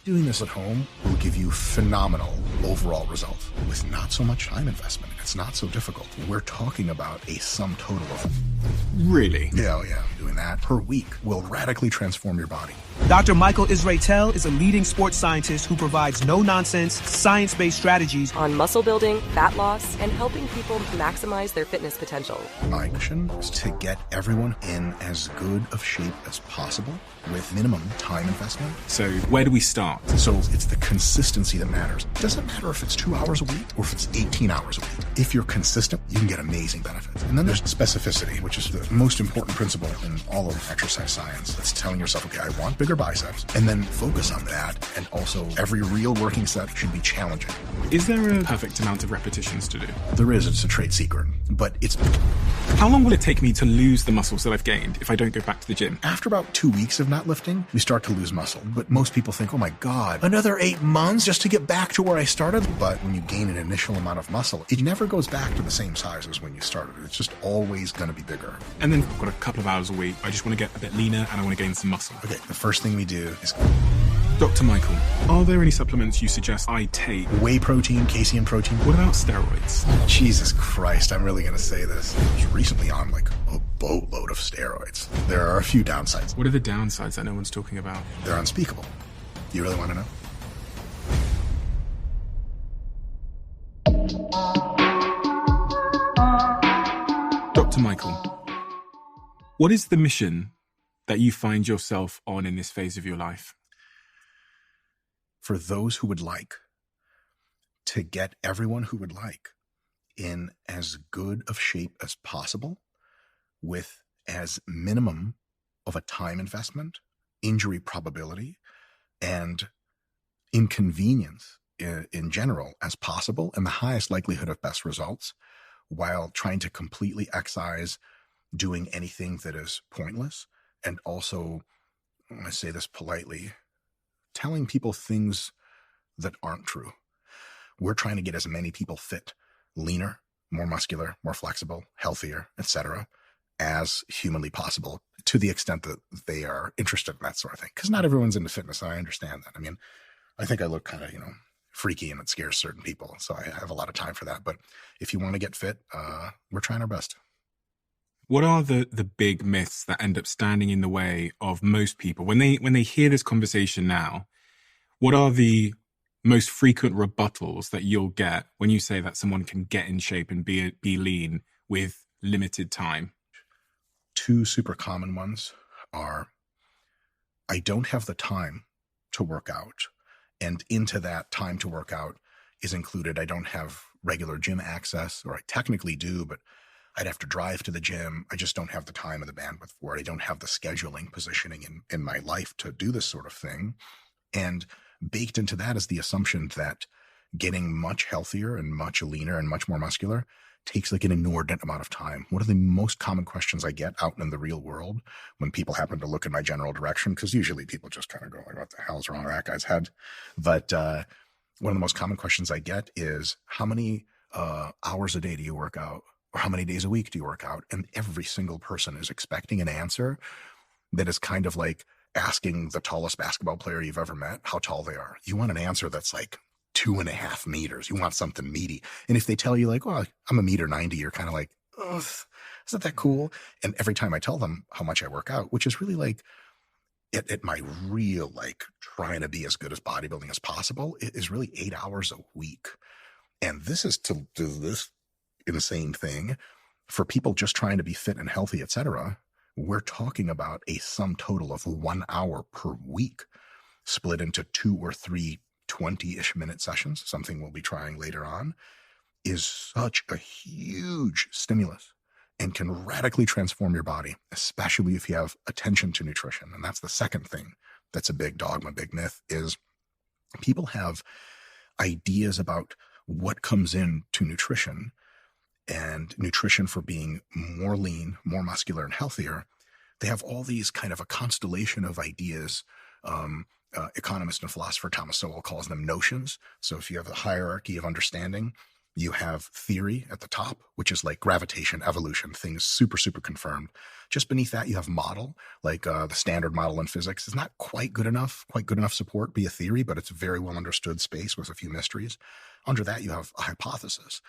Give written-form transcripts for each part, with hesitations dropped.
Doing this at home will give you phenomenal overall results with not so much time investment. It's not so difficult. We're talking about a sum total of... Really? Yeah, doing that per week will radically transform your body. Dr. Michael Israetel is a leading sports scientist who provides no-nonsense, science-based strategies on muscle building, fat loss, and helping people maximize their fitness potential. My mission is to get everyone in as good of shape as possible with minimum time investment. So where do we start? So it's the consistency that matters. It doesn't matter if it's 2 hours a week or if it's 18 hours a week. If you're consistent, you can get amazing benefits. And then there's specificity, which is the most important principle in all of exercise science. It's telling yourself, okay, I want bigger biceps, and then focus on that. And also, every real working set should be challenging. Is there a perfect amount of repetitions to do? There is. It's a trade secret. But it's... How long will it take me to lose the muscles that I've gained if I don't go back to the gym? After about 2 weeks of not lifting, you start to lose muscle. But most people think, oh my God, another 8 months just to get back to where I started? But when you gain an initial amount of muscle, it never goes back to the same size as when you started. It's just always going to be bigger. And then I've got a couple of hours a week. I just want to get a bit leaner and I want to gain some muscle. Okay, the first thing we do is... Dr. Michael, are there any supplements you suggest I take? Whey protein, casein protein. What about steroids? Jesus Christ, I'm really going to say this. I was recently on like a boatload of steroids. There are a few downsides. What are the downsides that no one's talking about? They're unspeakable. You really want to know? Dr. Michael, what is the mission that you find yourself on in this phase of your life? For those who would like to get everyone who would like in as good of shape as possible with as minimum of a time investment, injury probability, and inconvenience in general as possible, and the highest likelihood of best results, while trying to completely excise doing anything that is pointless, and also, I say this politely, telling people things that aren't true. We're trying to get as many people fit, leaner, more muscular, more flexible, healthier, etc., as humanly possible, to the extent that they are interested in that sort of thing. Because not everyone's into fitness. I understand that. I mean, I think I look kind of, freaky, and it scares certain people. So I have a lot of time for that. But if you want to get fit, we're trying our best. What are the big myths that end up standing in the way of most people when they hear this conversation now? What are the most frequent rebuttals that you'll get when you say that someone can get in shape and be lean with limited time? 2 super common ones are, I don't have the time to work out. And into that time to work out is included, I don't have regular gym access, or I technically do, but I'd have to drive to the gym. I just don't have the time and the bandwidth for it. I don't have the scheduling positioning in my life to do this sort of thing. And baked into that is the assumption that getting much healthier and much leaner and much more muscular takes like an inordinate amount of time. One of the most common questions I get out in the real world when people happen to look in my general direction, because usually people just kind of go like, what the hell's wrong with that guy's head? But one of the most common questions I get is, how many hours a day do you work out? Or how many days a week do you work out? And every single person is expecting an answer that is kind of like asking the tallest basketball player you've ever met how tall they are. You want an answer that's like 2.5 meters. You want something meaty. And if they tell you like, well, I'm 1.90 meters, you're kind of like, oh, isn't that cool? And every time I tell them how much I work out, which is really like at my real, like trying to be as good as bodybuilding as possible, it is really 8 hours a week. And this is to do this insane thing for people just trying to be fit and healthy, etc. We're talking about a sum total of 1 hour per week split into 2 or 3 20-ish minute sessions, something we'll be trying later on, is such a huge stimulus and can radically transform your body, especially if you have attention to nutrition. And that's the second thing that's a big dogma, big myth, is people have ideas about what comes into nutrition, and nutrition for being more lean, more muscular, and healthier. They have all these kind of a constellation of ideas. Economist and philosopher Thomas Sowell calls them notions. So if you have a hierarchy of understanding, You have theory at the top, which is like gravitation, evolution, things super, super confirmed. Just beneath that, you have model, like the standard model in physics is not quite good enough support, be a theory, but it's a very well understood space with a few mysteries. Under that, you have a hypothesis,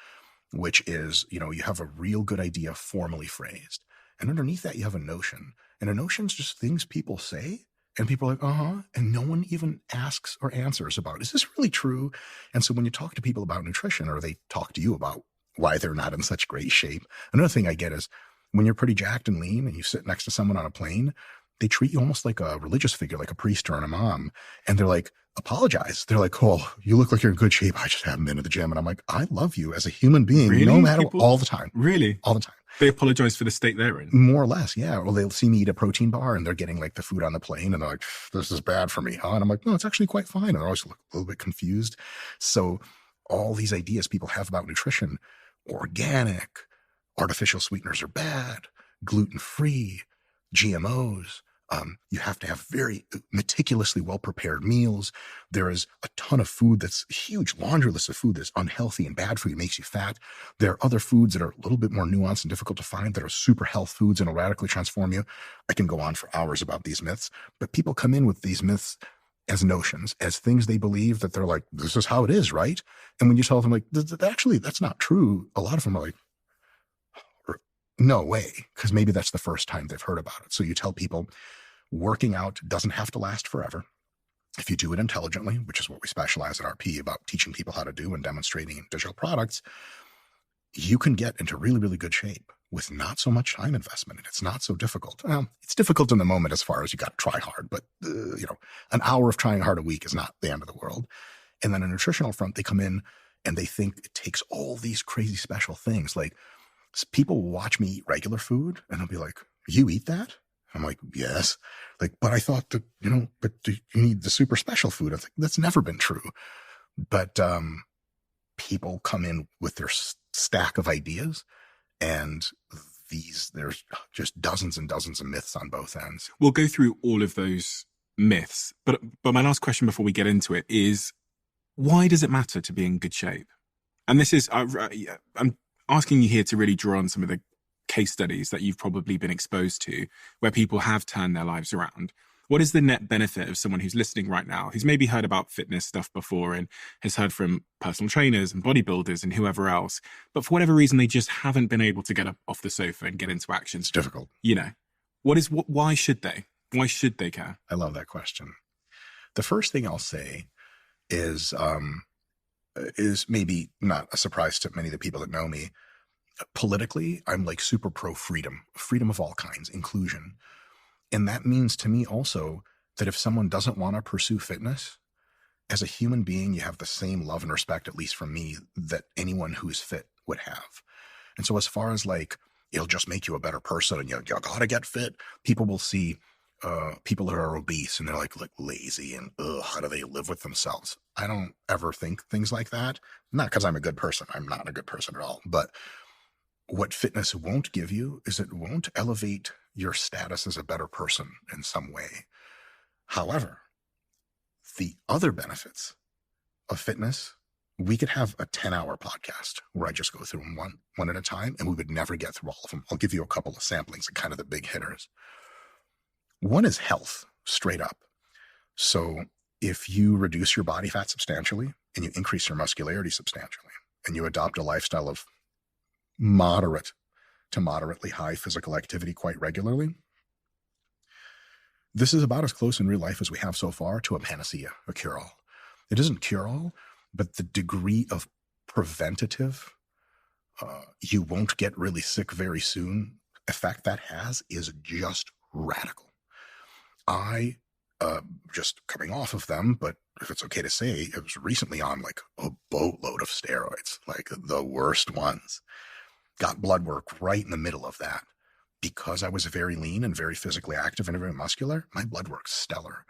which is, you have a real good idea formally phrased. And underneath that, you have a notion. And a notion is just things people say. And people are like, and no one even asks or answers about, is this really true? And so when you talk to people about nutrition, or they talk to you about why they're not in such great shape, another thing I get is when you're pretty jacked and lean and you sit next to someone on a plane, they treat you almost like a religious figure, like a priest or an imam. And they're like, apologize. They're like, oh, you look like you're in good shape. I just haven't been to the gym. And I'm like, I love you as a human being, Really? no matter what, all the time. Really? All the time. They apologize for the state they're in? More or less, yeah. Or they'll see me eat a protein bar and they're getting like the food on the plane and they're like, this is bad for me, huh? And I'm like, no, it's actually quite fine. And they're always a little bit confused. So all these ideas people have about nutrition, organic, artificial sweeteners are bad, gluten-free, GMOs. You have to have very meticulously well-prepared meals. There is a ton of food that's huge laundry list of food that's unhealthy and bad for you, makes you fat. There are other foods that are a little bit more nuanced and difficult to find that are super health foods and will radically transform you. I can go on for hours about these myths, but people come in with these myths as notions, as things they believe that they're like, this is how it is, right? And when you tell them like, actually, that's not true, a lot of them are like, no way, because maybe that's the first time they've heard about it. So you tell people, working out doesn't have to last forever. If you do it intelligently, which is what we specialize at RP about teaching people how to do and demonstrating in digital products, you can get into really, really good shape with not so much time investment. And it's not so difficult. Well, it's difficult in the moment as far as you got to try hard, but an hour of trying hard a week is not the end of the world. And then a nutritional front, they come in and they think it takes all these crazy special things. Like people will watch me eat regular food and they'll be like, you eat that? I'm like, yes. Like, but I thought that, but you need the super special food. I think that's never been true. But people come in with their stack of ideas, and there's just dozens and dozens of myths on both ends. We'll go through all of those myths. But my last question before we get into it is, why does it matter to be in good shape? And this is, I'm asking you here to really draw on some of the case studies that you've probably been exposed to where people have turned their lives around. What is the net benefit of someone who's listening right now, who's maybe heard about fitness stuff before and has heard from personal trainers and bodybuilders and whoever else, but for whatever reason, they just haven't been able to get up off the sofa and get into action? It's difficult. Why should they? Why should they care? I love that question. The first thing I'll say is maybe not a surprise to many of the people that know me. Politically, I'm like super pro freedom of all kinds, inclusion. And that means to me also that if someone doesn't want to pursue fitness, as a human being, you have the same love and respect, at least from me, that anyone who's fit would have. And so as far as like, it'll just make you a better person and you gotta get fit, people will see people that are obese and they're like lazy and how do they live with themselves? I don't ever think things like that. Not because I'm a good person. I'm not a good person at all. But what fitness won't give you is it won't elevate your status as a better person in some way. However, the other benefits of fitness, we could have a 10-hour podcast where I just go through them one at a time, and we would never get through all of them. I'll give you a couple of samplings of kind of the big hitters. One is health, straight up. So if you reduce your body fat substantially and you increase your muscularity substantially and you adopt a lifestyle of moderate to moderately high physical activity quite regularly, this is about as close in real life as we have so far to a panacea, a cure-all. It isn't cure-all, but the degree of preventative, you won't get really sick very soon, effect that has is just radical. I, just coming off of them, but if it's okay to say, I was recently on like a boatload of steroids, like the worst ones. Got blood work right in the middle of that. Because I was very lean and very physically active and very muscular, my blood work's stellar.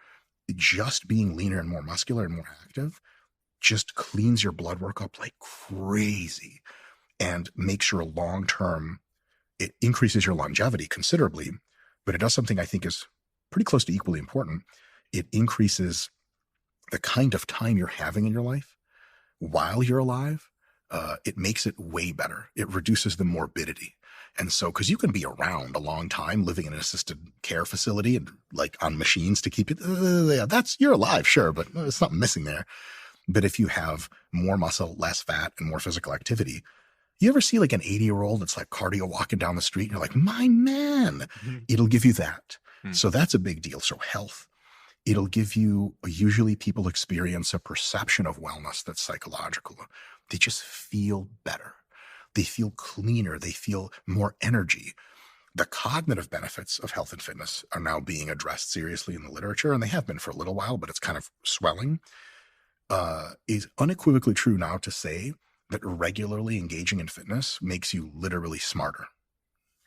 Just being leaner and more muscular and more active just cleans your blood work up like crazy and makes your long-term, it increases your longevity considerably, but it does something I think is pretty close to equally important. It increases the kind of time you're having in your life while you're alive. it makes it way better. It reduces the morbidity. And so, because you can be around a long time living in an assisted care facility and like on machines to keep it, you're alive, sure, but there's something missing there. But if you have more muscle, less fat, and more physical activity, you ever see like an 80-year-old that's like cardio walking down the street and you're like, my man, it'll give you that. So that's a big deal. So health, it'll give you, usually people experience a perception of wellness that's psychological. They just feel better. They feel cleaner. They feel more energy. The cognitive benefits of health and fitness are now being addressed seriously in the literature, and they have been for a little while, but it's kind of swelling. Is unequivocally true now to say that regularly engaging in fitness makes you literally smarter,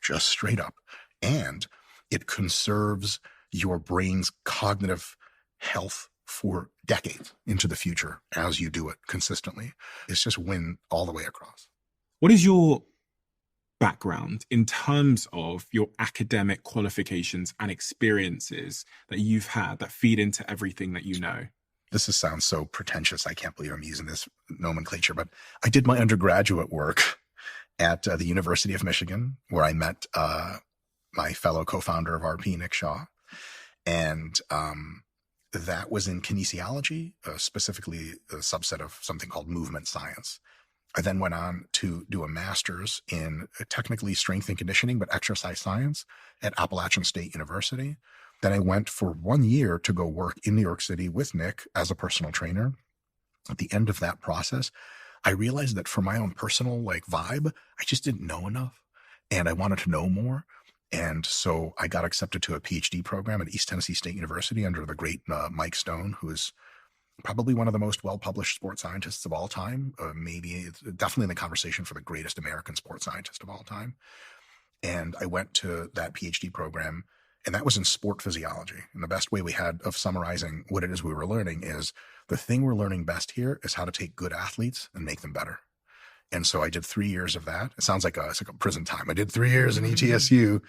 just straight up. And it conserves your brain's cognitive health for decades into the future as you do it consistently. It's just win all the way across. What is your background in terms of your academic qualifications and experiences that you've had that feed into everything that you know? Sounds so pretentious. I can't believe I'm using this nomenclature, but I did my undergraduate work at the University of Michigan, where I met my fellow co-founder of RP, Nick Shaw. And that was in kinesiology, specifically a subset of something called movement science. I then went on to do a master's in technically strength and conditioning, but exercise science at Appalachian State University. Then I went for 1 year to go work in New York City with Nick as a personal trainer. At the end of that process, I realized that for my own personal vibe, I just didn't know enough and I wanted to know more. And so I got accepted to a PhD program at East Tennessee State University under the great Mike Stone, who is probably one of the most well-published sports scientists of all time, definitely in the conversation for the greatest American sports scientist of all time. And I went to that PhD program, and that was in sport physiology. And the best way we had of summarizing what it is we were learning is the thing we're learning best here is how to take good athletes and make them better. And so I did 3 years of that. It sounds like it's like a prison time. I did 3 years in ETSU,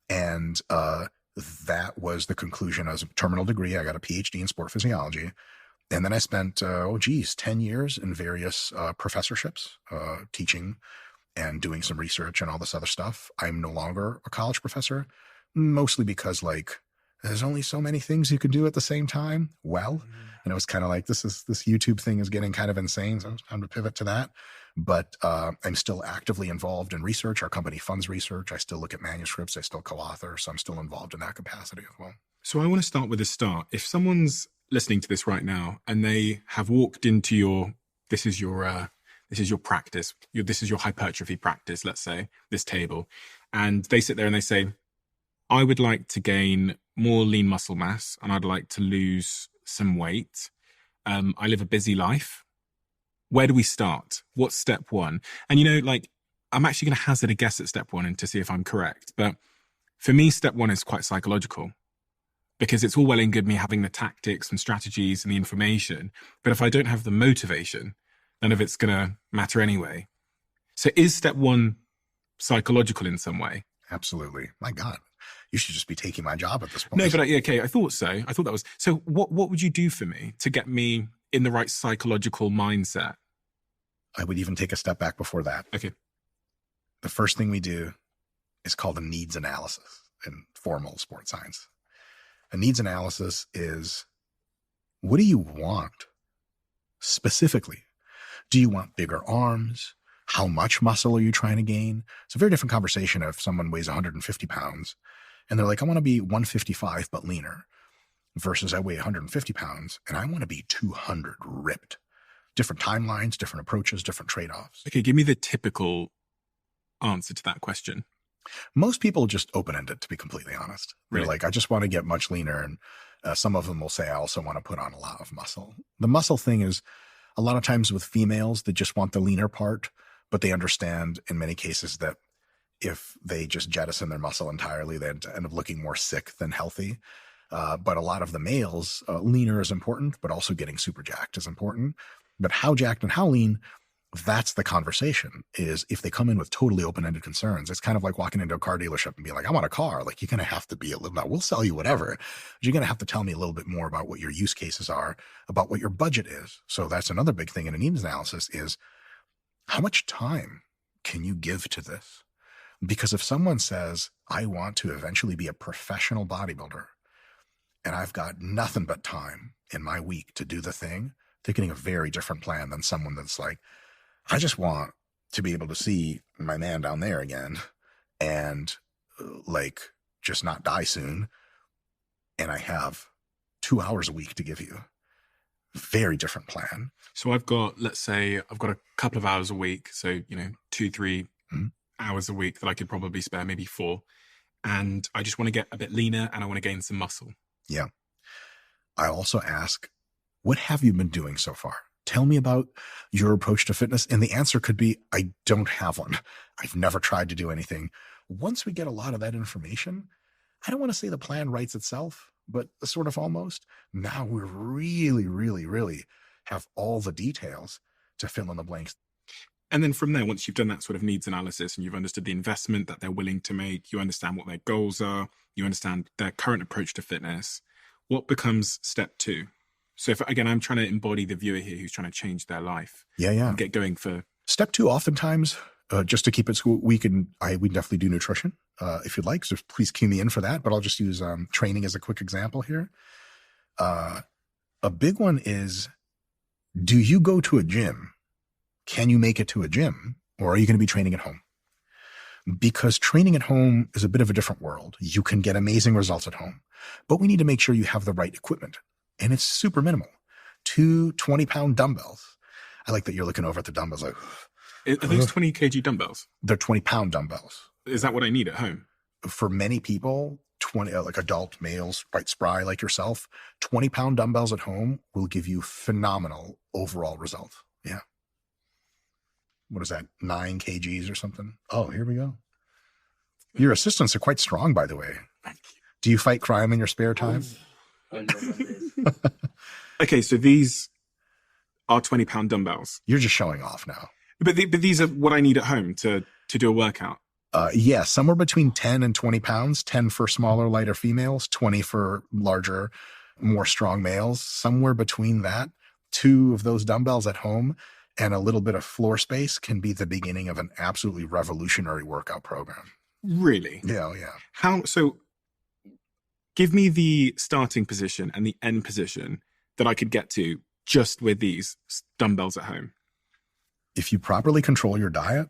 and that was the conclusion. I was a terminal degree. I got a PhD in sport physiology. And then I spent, 10 years in various professorships, teaching and doing some research and all this other stuff. I'm no longer a college professor, mostly because there's only so many things you can do at the same time. And it was kind of like, this YouTube thing is getting kind of insane. So it's time to pivot to that. But I'm still actively involved in research. Our company funds research. I still look at manuscripts. I still co-author. So I'm still involved in that capacity as well. So I want to start with the start. If someone's listening to this right now and they have walked into this is your practice, this is your hypertrophy practice, let's say, this table, and they sit there and they say, I would like to gain more lean muscle mass and I'd like to lose some weight. I live a busy life. Where do we start? What's step one? And I'm actually going to hazard a guess at step one and to see if I'm correct. But for me, step one is quite psychological, because it's all well and good me having the tactics and strategies and the information. But if I don't have the motivation, none of it's going to matter anyway. So is step one psychological in some way? Absolutely. My God, you should just be taking my job at this point. No, but okay, I thought so. I thought that was. So what would you do for me to get me in the right psychological mindset? I would even take a step back before that. Okay. The first thing we do is called a needs analysis in formal sports science. A needs analysis is, what do you want specifically? Do you want bigger arms? How much muscle are you trying to gain? It's a very different conversation if someone weighs 150 pounds and they're like, I want to be 155 but leaner, versus I weigh 150 pounds and I want to be 200 ripped. Different timelines, different approaches, different trade-offs. Okay, give me the typical answer to that question. Most people just open-ended, to be completely honest. They're Really? like, I just want to get much leaner. And some of them will say, I also want to put on a lot of muscle. The muscle thing is a lot of times with females, they just want the leaner part, but they understand in many cases that if they just jettison their muscle entirely, they end up looking more sick than healthy. But a lot of the males, leaner is important, but also getting super jacked is important. But how jacked and how lean, that's the conversation. Is if they come in with totally open-ended concerns, it's kind of like walking into a car dealership and being like, I want a car. Like, you're going to have to be a little, now we'll sell you whatever, but you're going to have to tell me a little bit more about what your use cases are, about what your budget is. So that's another big thing in a needs analysis is, how much time can you give to this? Because if someone says, I want to eventually be a professional bodybuilder, and I've got nothing but time in my week to do the thing, they're getting a very different plan than someone that's like, I just want to be able to see my man down there again and like just not die soon. And I have 2 hours a week to give you. Very different plan. So let's say I've got a couple of hours a week. So, 2-3 hours a week that I could probably spare, maybe 4. And I just want to get a bit leaner and I want to gain some muscle. Yeah. I also ask, what have you been doing so far? Tell me about your approach to fitness. And the answer could be, I don't have one. I've never tried to do anything. Once we get a lot of that information, I don't want to say the plan writes itself, but sort of almost. Now we really, really, really have all the details to fill in the blanks. And then from there, once you've done that sort of needs analysis and you've understood the investment that they're willing to make, you understand what their goals are, you understand their current approach to fitness, what becomes step 2? So if, again, I'm trying to embody the viewer here who's trying to change their life. Yeah. And get going for... Step 2, oftentimes, just to keep it, so we definitely do nutrition if you'd like. So please cue me in for that. But I'll just use training as a quick example here. A big one is, do you go to a gym? Can you make it to a gym? Or are you going to be training at home? Because training at home is a bit of a different world. You can get amazing results at home, but we need to make sure you have the right equipment. And it's super minimal. 2 20-pound dumbbells. I like that you're looking over at the dumbbells like... Are those 20 kg dumbbells? They're 20-pound dumbbells. Is that what I need at home? For many people, 20, like adult males, quite spry like yourself, 20-pound dumbbells at home will give you phenomenal overall results. Yeah. What is that? 9 kgs or something? Oh, here we go. Your assistants are quite strong, by the way. Thank you. Do you fight crime in your spare time? Okay, so these are 20-pound dumbbells. You're just showing off now. But these are what I need at home to do a workout. Yeah, somewhere between 10 and 20 pounds, 10 for smaller, lighter females, 20 for larger, more strong males. Somewhere between that, 2 of those dumbbells at home and a little bit of floor space can be the beginning of an absolutely revolutionary workout program. Really? Yeah, yeah. So give me the starting position and the end position that I could get to just with these dumbbells at home. If you properly control your diet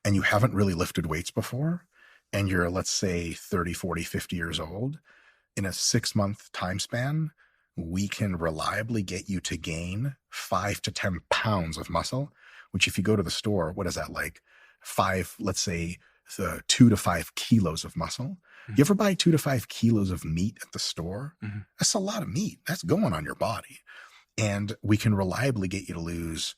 and you haven't really lifted weights before, and you're, let's say, 30, 40, 50 years old, in a 6-month time span, we can reliably get you to gain 5 to 10 pounds of muscle, which if you go to the store, what is that like? 2 to 5 kilos of muscle. Mm-hmm. You ever buy 2 to 5 kilos of meat at the store? Mm-hmm. That's a lot of meat. That's going on your body. And we can reliably get you to lose,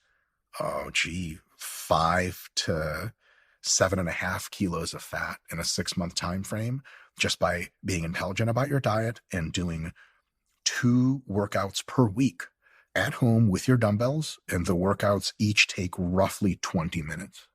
5 to 7.5 kilos of fat in a 6-month time frame just by being intelligent about your diet and doing 2 workouts per week at home with your dumbbells, and the workouts each take roughly 20 minutes.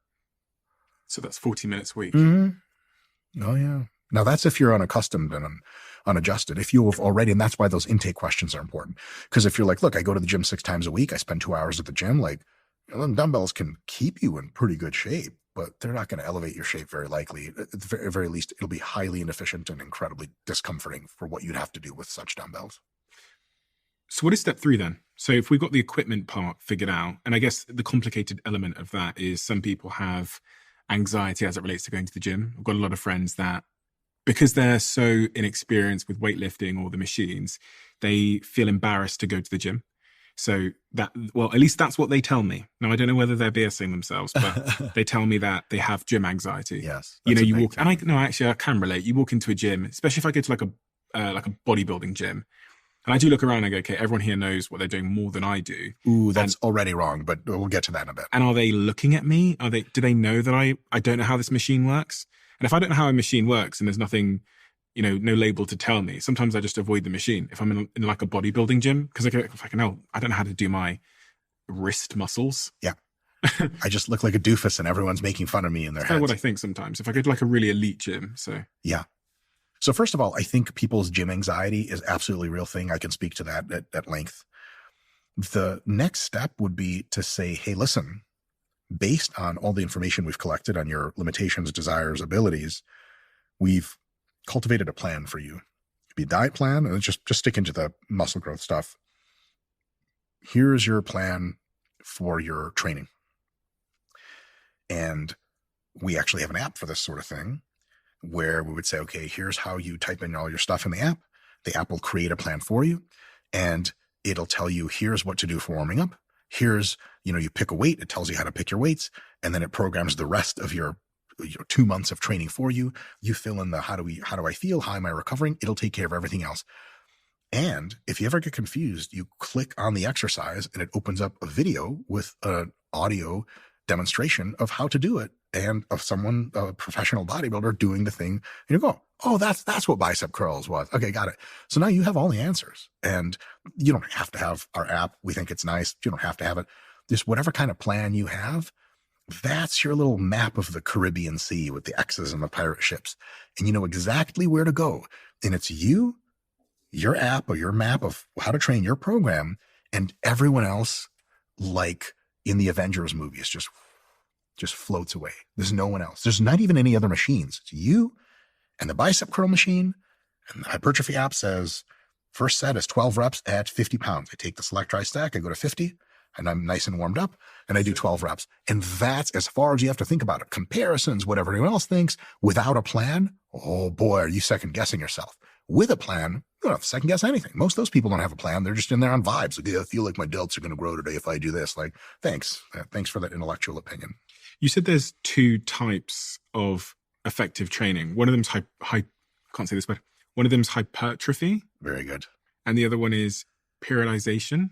So that's 40 minutes a week. Mm-hmm. Oh, yeah. Now, that's if you're unaccustomed and unadjusted. If you have already, and that's why those intake questions are important. Because if you're like, look, I go to the gym 6 times a week, I spend 2 hours at the gym, like, them dumbbells can keep you in pretty good shape, but they're not going to elevate your shape very likely. At the very least, it'll be highly inefficient and incredibly discomforting for what you'd have to do with such dumbbells. So what is step 3 then? So if we've got the equipment part figured out, and I guess the complicated element of that is some people have anxiety as it relates to going to the gym. I've got a lot of friends that, because they're so inexperienced with weightlifting or the machines, they feel embarrassed to go to the gym. So that, well, at least that's what they tell me. Now, I don't know whether they're BSing themselves, but they tell me that they have gym anxiety. Yes. You walk, and I can relate. You walk into a gym, especially if I go to like a bodybuilding gym, and I do look around and I go, okay, everyone here knows what they're doing more than I do. Ooh, that's already wrong, but we'll get to that in a bit. And are they looking at me? Do they know that I don't know how this machine works? And if I don't know how a machine works and there's nothing, no label to tell me, sometimes I just avoid the machine. If I'm in like a bodybuilding gym, because I don't know how to do my wrist muscles. Yeah. I just look like a doofus and everyone's making fun of me in their heads. That's what I think sometimes. If I go to like a really elite gym, so. Yeah. So first of all, I think people's gym anxiety is absolutely a real thing. I can speak to that at length. The next step would be to say, hey, listen, based on all the information we've collected on your limitations, desires, abilities, we've cultivated a plan for you. It'd be a diet plan, and just stick into the muscle growth stuff. Here's your plan for your training. And we actually have an app for this sort of thing where we would say, okay, here's how you type in all your stuff in the app. The app will create a plan for you, and it'll tell you, here's what to do for warming up. Here's, you pick a weight. It tells you how to pick your weights, and then it programs the rest of your 2 months of training for you. You fill in the, how do I feel? How am I recovering? It'll take care of everything else. And if you ever get confused, you click on the exercise and it opens up a video with an audio demonstration of how to do it, and of someone, a professional bodybuilder, doing the thing. And you go, oh, that's what bicep curls was. Okay, got it. So now you have all the answers, and you don't have to have our app. We think it's nice. You don't have to have it. Just whatever kind of plan you have, that's your little map of the Caribbean Sea with the X's and the pirate ships. And you know exactly where to go. And it's you, your app, or your map of how to train your program, and everyone else, like in the Avengers movies, just floats away. There's no one else. There's not even any other machines. It's you and the bicep curl machine. And the hypertrophy app says, first set is 12 reps at 50 pounds. I take the select dry stack, I go to 50, and I'm nice and warmed up, and I do 12 reps. And that's as far as you have to think about it. Comparisons, whatever anyone else thinks, without a plan, oh boy, are you second guessing yourself. With a plan, you don't have to second guess anything. Most of those people don't have a plan. They're just in there on vibes. Like, yeah, I feel like my delts are going to grow today if I do this. Like, thanks. Thanks for that intellectual opinion. You said there's 2 types of effective training. One of them's can't say this word. One of them's hypertrophy. Very good. And the other one is periodization.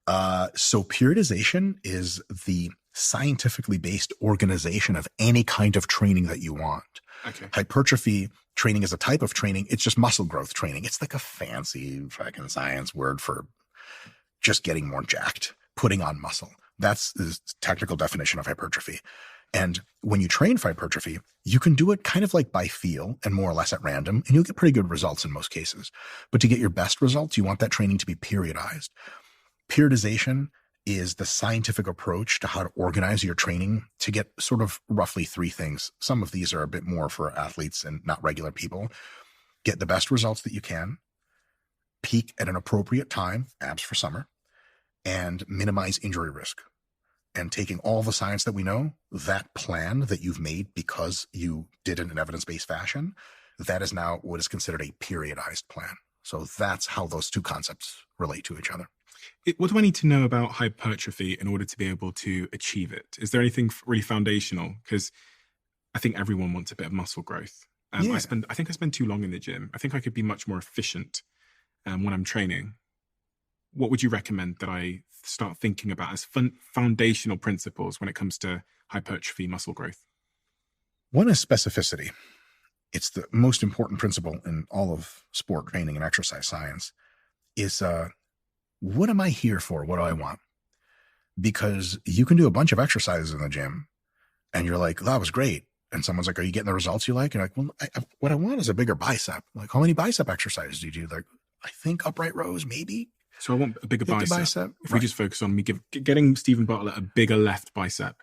So periodization is the scientifically based organization of any kind of training that you want. Okay. Hypertrophy training is a type of training. It's just muscle growth training. It's like a fancy fucking science word for just getting more jacked, putting on muscle. That's the technical definition of hypertrophy. And when you train for hypertrophy, you can do it kind of like by feel and more or less at random, and you'll get pretty good results in most cases. But to get your best results, you want that training to be periodized. Periodization is the scientific approach to how to organize your training to get sort of roughly 3 things. Some of these are a bit more for athletes and not regular people. Get the best results that you can, peak at an appropriate time, abs for summer, and minimize injury risk. And taking all the science that we know, that plan that you've made because you did it in an evidence-based fashion, that is now what is considered a periodized plan. So that's how those 2 concepts relate to each other. What do I need to know about hypertrophy in order to be able to achieve it? Is there anything really foundational? Because I think everyone wants a bit of muscle growth. Yeah. I think I spend too long in the gym. I think I could be much more efficient when I'm training. What would you recommend that I start thinking about as foundational principles when it comes to hypertrophy muscle growth? One is specificity. It's the most important principle in all of sport training and exercise science. Is what am I here for? What do I want? Because you can do a bunch of exercises in the gym and you're like, that was great. And someone's like, are you getting the results you like? And you're like, well, what I want is a bigger bicep. Like, how many bicep exercises do you do? Like, I think upright rows, maybe. So I want a bigger bicep. If right. we just focus on getting Stephen Bartlett a bigger left bicep.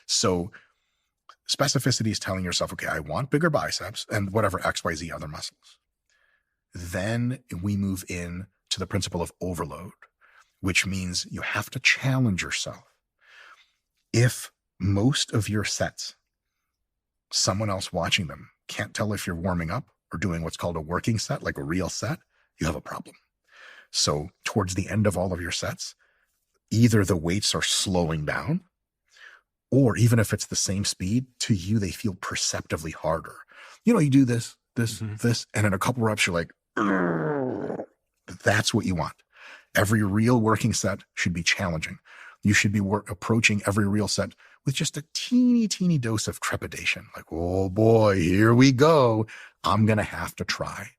So specificity is telling yourself, okay, I want bigger biceps and whatever XYZ other muscles. Then we move in to the principle of overload, which means you have to challenge yourself. If most of your sets, someone else watching them can't tell if you're warming up or doing what's called a working set, like a real set, you have a problem. So towards the end of all of your sets, either the weights are slowing down, or even if it's the same speed, to you, they feel perceptively harder. You do this, and in a couple reps, you're like, that's what you want. Every real working set should be challenging. You should be approaching every real set with just a teeny dose of trepidation. Like, oh boy, here we go. I'm going to have to try.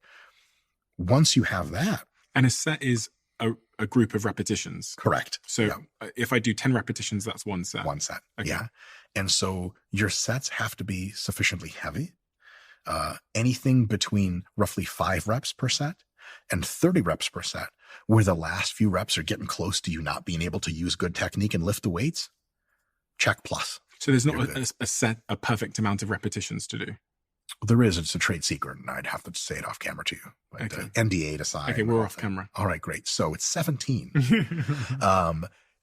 Once you have that. And a set is a group of repetitions. Correct. So if I do 10 repetitions, that's one set. One set. Okay. Yeah. And so your sets have to be sufficiently heavy. Anything between roughly 5 reps per set and 30 reps per set, where the last few reps are getting close to you not being able to use good technique and lift the weights, check plus. So there's not a perfect amount of repetitions to do. There is. It's a trade secret, and I'd have to say it off camera to you. But Okay. NDA to sign. Okay, we're off camera. All right, great. So it's 17.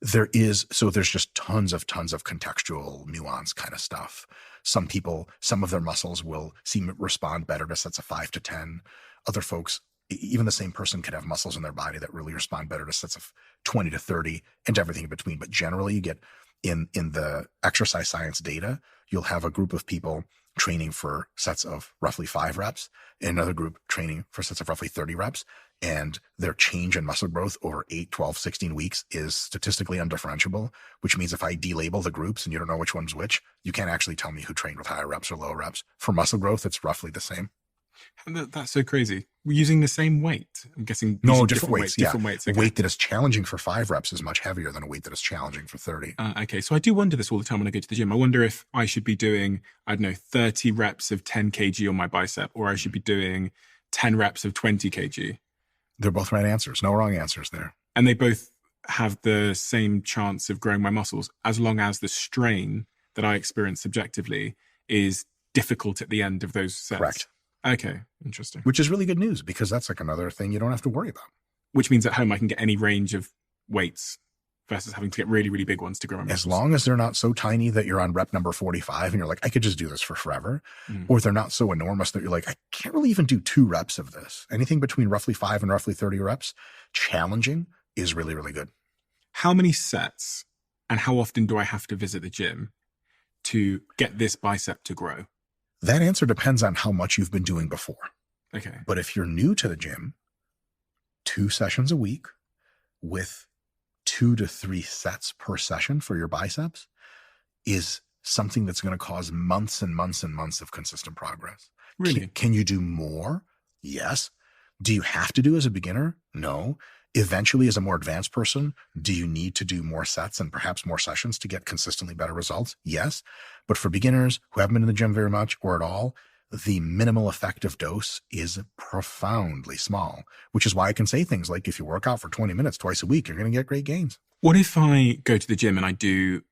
There's just tons of contextual nuance kind of stuff. Some people, some of their muscles will respond better to sets of 5 to 10. Other folks, even the same person could have muscles in their body that really respond better to sets of 20 to 30 and everything in between. But generally you get in the exercise science data, you'll have a group of people training for sets of roughly 5 reps, and another group training for sets of roughly 30 reps. And their change in muscle growth over 8, 12, 16 weeks is statistically undifferentiable, which means if I delabel the groups and you don't know which one's which, you can't actually tell me who trained with higher reps or lower reps. For muscle growth, it's roughly the same. That's so crazy. We're using the same weight. I'm guessing. No, different weights. Different weights. A Okay. weight that is challenging for 5 reps is much heavier than a weight that is challenging for 30. Okay. So I do wonder this all the time when I go to the gym. I wonder if I should be doing, 30 reps of 10 kg on my bicep, or I should be doing 10 reps of 20 kg. They're both right answers. No wrong answers there. And they both have the same chance of growing my muscles, as long as the strain that I experience subjectively is difficult at the end of those sets. Correct. Okay. Interesting. Which is really good news, because that's like another thing you don't have to worry about. Which means at home I can get any range of weights versus having to get really, really big ones to grow my muscles. As long as they're not so tiny that you're on rep number 45 and you're like, I could just do this for forever. Or they're not so enormous that you're like, I can't really even do 2 reps of this. Anything between roughly 5 and roughly 30 reps, challenging, is really, really good. How many sets and how often do I have to visit the gym to get this bicep to grow? That answer depends on how much you've been doing before. Okay. But if you're new to the gym, 2 sessions a week with 2 to 3 sets per session for your biceps is something that's going to cause months and months and months of consistent progress. Really? Can you do more? Yes. Do you have to do as a beginner? No. Eventually, as a more advanced person, do you need to do more sets and perhaps more sessions to get consistently better results? Yes. But for beginners who haven't been in the gym very much or at all, the minimal effective dose is profoundly small, which is why I can say things like, if you work out for 20 minutes twice a week, you're going to get great gains. What if I go to the gym and I do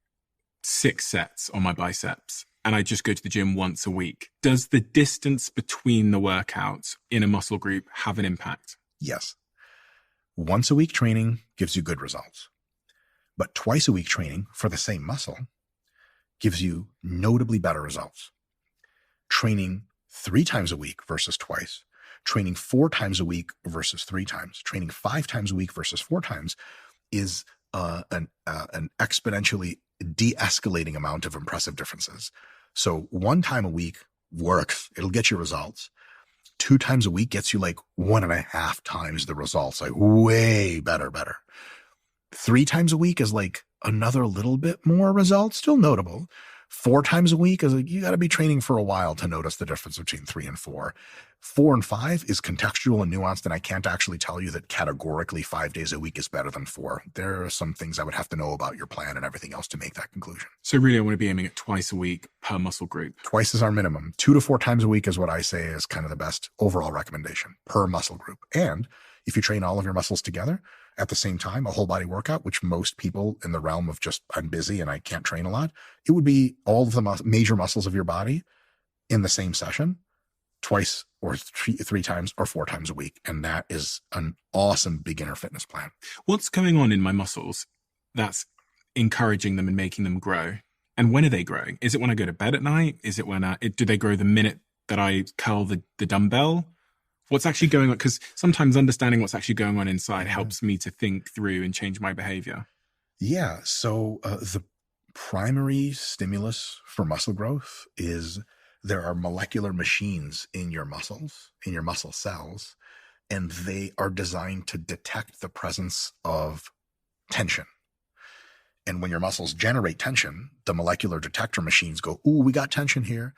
6 sets on my biceps and I just go to the gym once a week? Does the distance between the workouts in a muscle group have an impact? Yes. Once a week training gives you good results, but twice a week training for the same muscle gives you notably better results. Training 3 times a week versus twice, training 4 times a week versus 3 times, training 5 times a week versus 4 times is an exponentially de-escalating amount of impressive differences. So 1 time a week works. It'll get you results. 2 times a week gets you like 1.5 times the results, like way better. 3 times a week is like another little bit more results, still notable. 4 times a week is like, you got to be training for a while to notice the difference between 3 and 4. 4 and 5 is contextual and nuanced, and I can't actually tell you that categorically 5 days a week is better than 4. There are some things I would have to know about your plan and everything else to make that conclusion. So really I want to be aiming at twice a week per muscle group. Twice is our minimum. 2 to 4 times a week is what I say is kind of the best overall recommendation per muscle group. And if you train all of your muscles together at the same time, a whole body workout, which most people in the realm of just, I'm busy and I can't train a lot, it would be all of the major muscles of your body in the same session, twice or 3 times or 4 times a week. And that is an awesome beginner fitness plan. What's going on in my muscles that's encouraging them and making them grow? And when are they growing? Is it when I go to bed at night? Is it when do they grow the minute that I curl the dumbbell? What's actually going on? Because sometimes understanding what's actually going on inside helps me to think through and change my behavior. Yeah. So the primary stimulus for muscle growth is there are molecular machines in your muscles, in your muscle cells, and they are designed to detect the presence of tension. And when your muscles generate tension, the molecular detector machines go, ooh, we got tension here.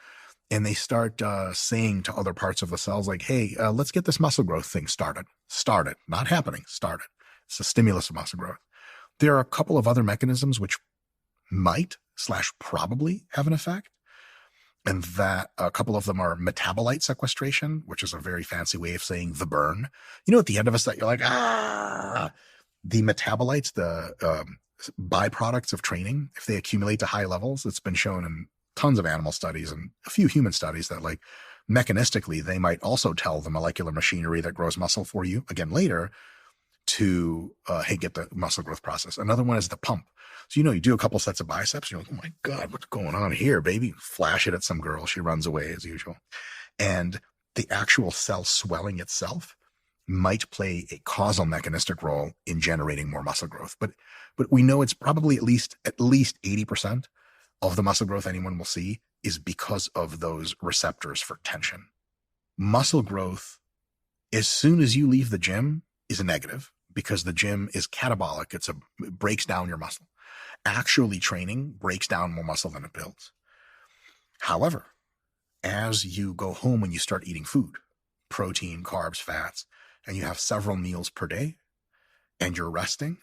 And they start saying to other parts of the cells like, hey, let's get this muscle growth thing started. Started, not happening, started. It's a stimulus of muscle growth. There are a couple of other mechanisms which might / probably have an effect. And that a couple of them are metabolite sequestration, which is a very fancy way of saying the burn. You know, at the end of a set, you're like, the metabolites, the byproducts of training, if they accumulate to high levels, it's been shown in tons of animal studies and a few human studies that like mechanistically, they might also tell the molecular machinery that grows muscle for you again later to, hey, get the muscle growth process. Another one is the pump. So, you do a couple sets of biceps. You're like, oh my God, what's going on here, baby? Flash it at some girl. She runs away as usual. And the actual cell swelling itself might play a causal mechanistic role in generating more muscle growth. But we know it's probably at least 80% of the muscle growth anyone will see is because of those receptors for tension. Muscle growth, as soon as you leave the gym, is a negative because the gym is catabolic. It breaks down your muscle. Actually training breaks down more muscle than it builds. However, as you go home and you start eating food, protein, carbs, fats, and you have several meals per day and you're resting,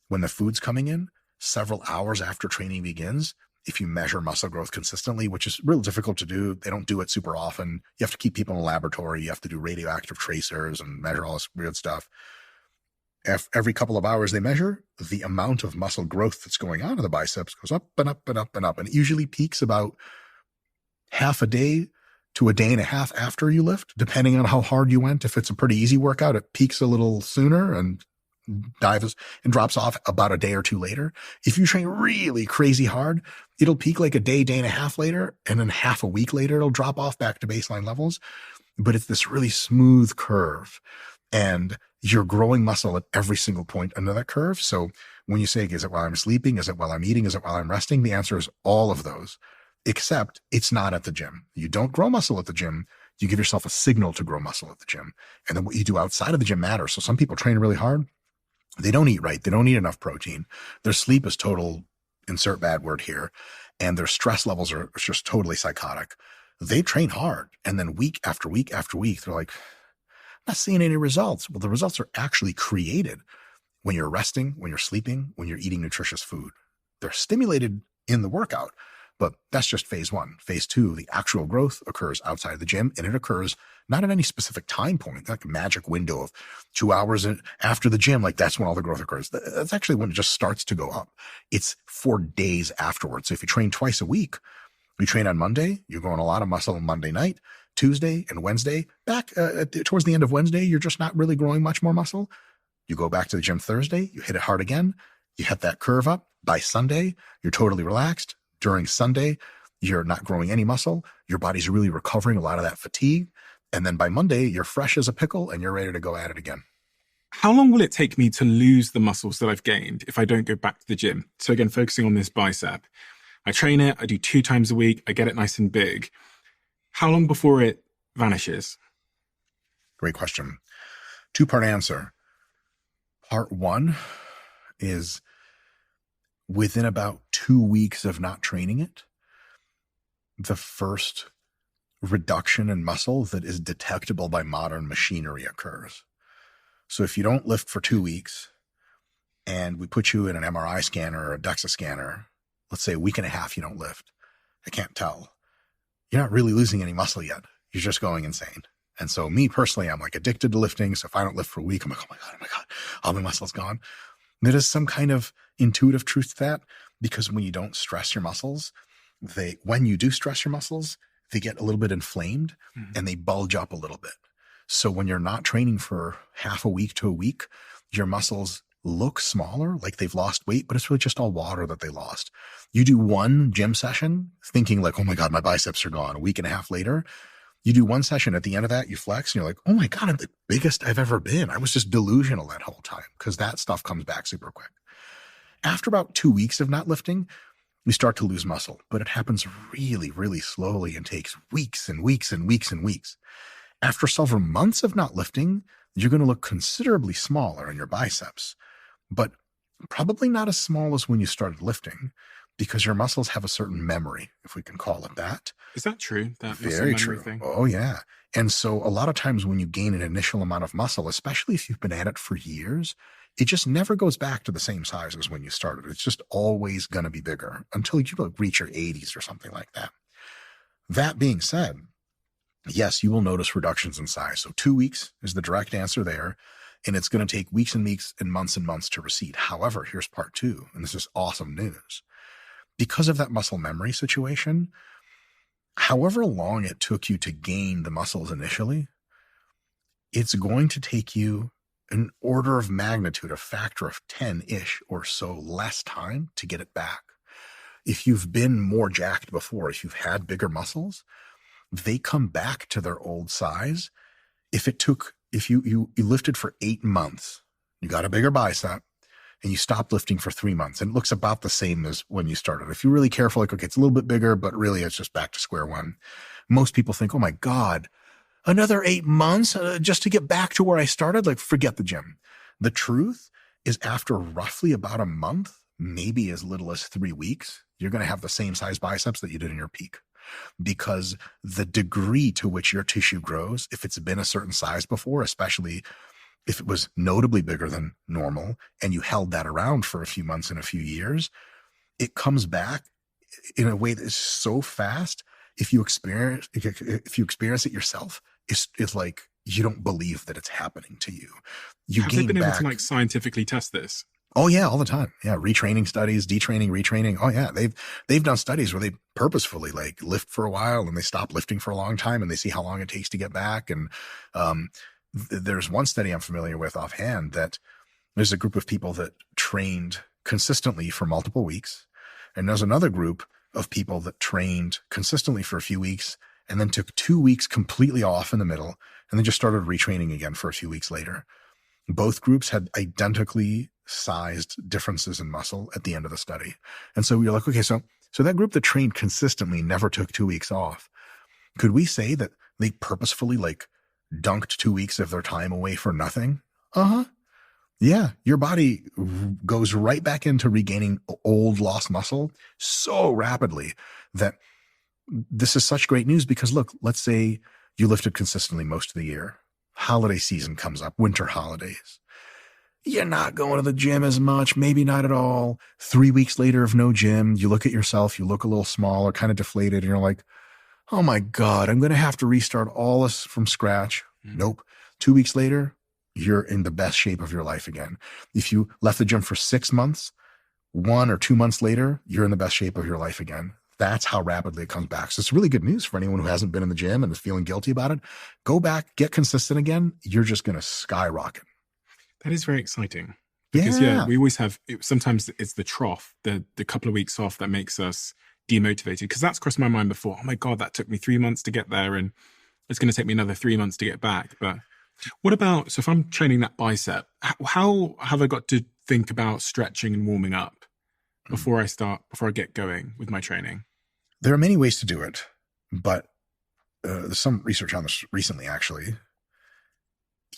when the food's coming in, several hours after training begins, if you measure muscle growth consistently, which is real difficult to do, they don't do it super often. You have to keep people in a laboratory. You have to do radioactive tracers and measure all this weird stuff. Every couple of hours they measure, the amount of muscle growth that's going on in the biceps goes up and up and up and up. And it usually peaks about half a day to a day and a half after you lift, depending on how hard you went. If it's a pretty easy workout, it peaks a little sooner and dives and drops off about a day or two later. If you train really crazy hard, it'll peak like a day and a half later, and then half a week later, it'll drop off back to baseline levels. But it's this really smooth curve, and you're growing muscle at every single point under that curve. So when you say, is it while I'm sleeping? Is it while I'm eating? Is it while I'm resting? The answer is all of those, except it's not at the gym. You don't grow muscle at the gym. You give yourself a signal to grow muscle at the gym. And then what you do outside of the gym matters. So some people train really hard. They don't eat right. They don't eat enough protein. Their sleep is total, insert bad word here. And their stress levels are just totally psychotic. They train hard. And then week after week after week, they're like, I'm not seeing any results. Well, the results are actually created when you're resting, when you're sleeping, when you're eating nutritious food. They're stimulated in the workout, but that's just phase one. Phase two, the actual growth occurs outside the gym, and it occurs not at any specific time point, like a magic window of 2 hours after the gym. Like that's when all the growth occurs. That's actually when it just starts to go up. It's 4 days afterwards. So if you train twice a week, you train on Monday, you're growing a lot of muscle on Monday night, Tuesday and Wednesday. Back towards the end of Wednesday, you're just not really growing much more muscle. You go back to the gym Thursday, you hit it hard again, you hit that curve up. By Sunday, you're totally relaxed. During Sunday, you're not growing any muscle. Your body's really recovering a lot of that fatigue. And then by Monday, you're fresh as a pickle and you're ready to go at it again. How long will it take me to lose the muscles that I've gained if I don't go back to the gym? So again, focusing on this bicep, I train it, I do 2 times a week, I get it nice and big. How long before it vanishes? Great question. 2-part answer. Part 1 is within about 2 weeks of not training it, the first reduction in muscle that is detectable by modern machinery occurs. So if you don't lift for 2 weeks and we put you in an MRI scanner or a DEXA scanner, let's say a week and a half you don't lift, I can't tell. You're not really losing any muscle yet. You're just going insane. And so me personally, I'm like addicted to lifting. So if I don't lift for a week, I'm like, oh my God, all my muscle's gone. There is some kind of intuitive truth to that, because when you don't stress your muscles, when you do stress your muscles, they get a little bit inflamed and they bulge up a little bit. So when you're not training for half a week to a week, your muscles look smaller, like they've lost weight, but it's really just all water that they lost. You do one gym session thinking like, oh my God, my biceps are gone. A week and a half later, you do one session. At the end of that, you flex and you're like, oh my God, I'm the biggest I've ever been. I was just delusional that whole time, because that stuff comes back super quick. After about 2 weeks of not lifting, we start to lose muscle, but it happens really, really slowly and takes weeks and weeks and weeks and weeks. After several months of not lifting, you're going to look considerably smaller in your biceps, but probably not as small as when you started lifting, because your muscles have a certain memory, if we can call it that. Is that true? That very true. Thing? Oh, yeah. And so a lot of times when you gain an initial amount of muscle, especially if you've been at it for years, it just never goes back to the same size as when you started. It's just always going to be bigger until you reach your 80s or something like that. That being said, yes, you will notice reductions in size. So 2 weeks is the direct answer there. and it's going to take weeks and weeks and months to recede. However, here's part two, and this is awesome news. Because of that muscle memory situation, however long it took you to gain the muscles initially, it's going to take you an order of magnitude, a factor of 10-ish or so less time to get it back. If you've been more jacked before, if you've had bigger muscles, they come back to their old size. If you lifted for 8 months, you got a bigger bicep, and you stopped lifting for 3 months, and it looks about the same as when you started. If you're really careful, like, okay, it's a little bit bigger, but really it's just back to square one. Most people think, oh my God, another 8 months just to get back to where I started? Like, forget the gym. The truth is, after roughly about a month, maybe as little as 3 weeks, you're going to have the same size biceps that you did in your peak. Because the degree to which your tissue grows, if it's been a certain size before, especially if it was notably bigger than normal and you held that around for a few months and a few years, it comes back in a way that is so fast. If you experience it yourself, it's like you don't believe that it's happening to you. Have they been able to like scientifically test this? Oh yeah, all the time. Yeah, retraining studies, detraining, retraining. Oh yeah, they've done studies where they purposefully like lift for a while and they stop lifting for a long time and they see how long it takes to get back. And there's one study I'm familiar with offhand that there's a group of people that trained consistently for multiple weeks, and there's another group of people that trained consistently for a few weeks and then took 2 weeks completely off in the middle and then just started retraining again for a few weeks later. Both groups had identically sized differences in muscle at the end of the study. And so we were like, okay, so that group that trained consistently never took 2 weeks off. Could we say that they purposefully like dunked 2 weeks of their time away for nothing? Yeah, your body goes right back into regaining old lost muscle so rapidly that this is such great news. Because look, let's say you lifted consistently most of the year. Holiday season comes up, winter holidays. You're not going to the gym as much, maybe not at all. 3 weeks later of no gym, you look at yourself, you look a little smaller, kind of deflated, and you're like, oh my God, I'm going to have to restart all this from scratch. Nope. 2 weeks later, you're in the best shape of your life again. If you left the gym for 6 months, 1 or 2 months later, you're in the best shape of your life again. That's how rapidly it comes back. So it's really good news for anyone who hasn't been in the gym and is feeling guilty about it. Go back, get consistent again. You're just going to skyrocket. That is very exciting. Because we always have, sometimes it's the trough, the couple of weeks off that makes us demotivated. Because that's crossed my mind before. Oh my God, that took me 3 months to get there, and it's going to take me another 3 months to get back. But what about, so if I'm training that bicep, how have I got to think about stretching and warming up before I get going with my training? There are many ways to do it, but there's some research on this recently, actually.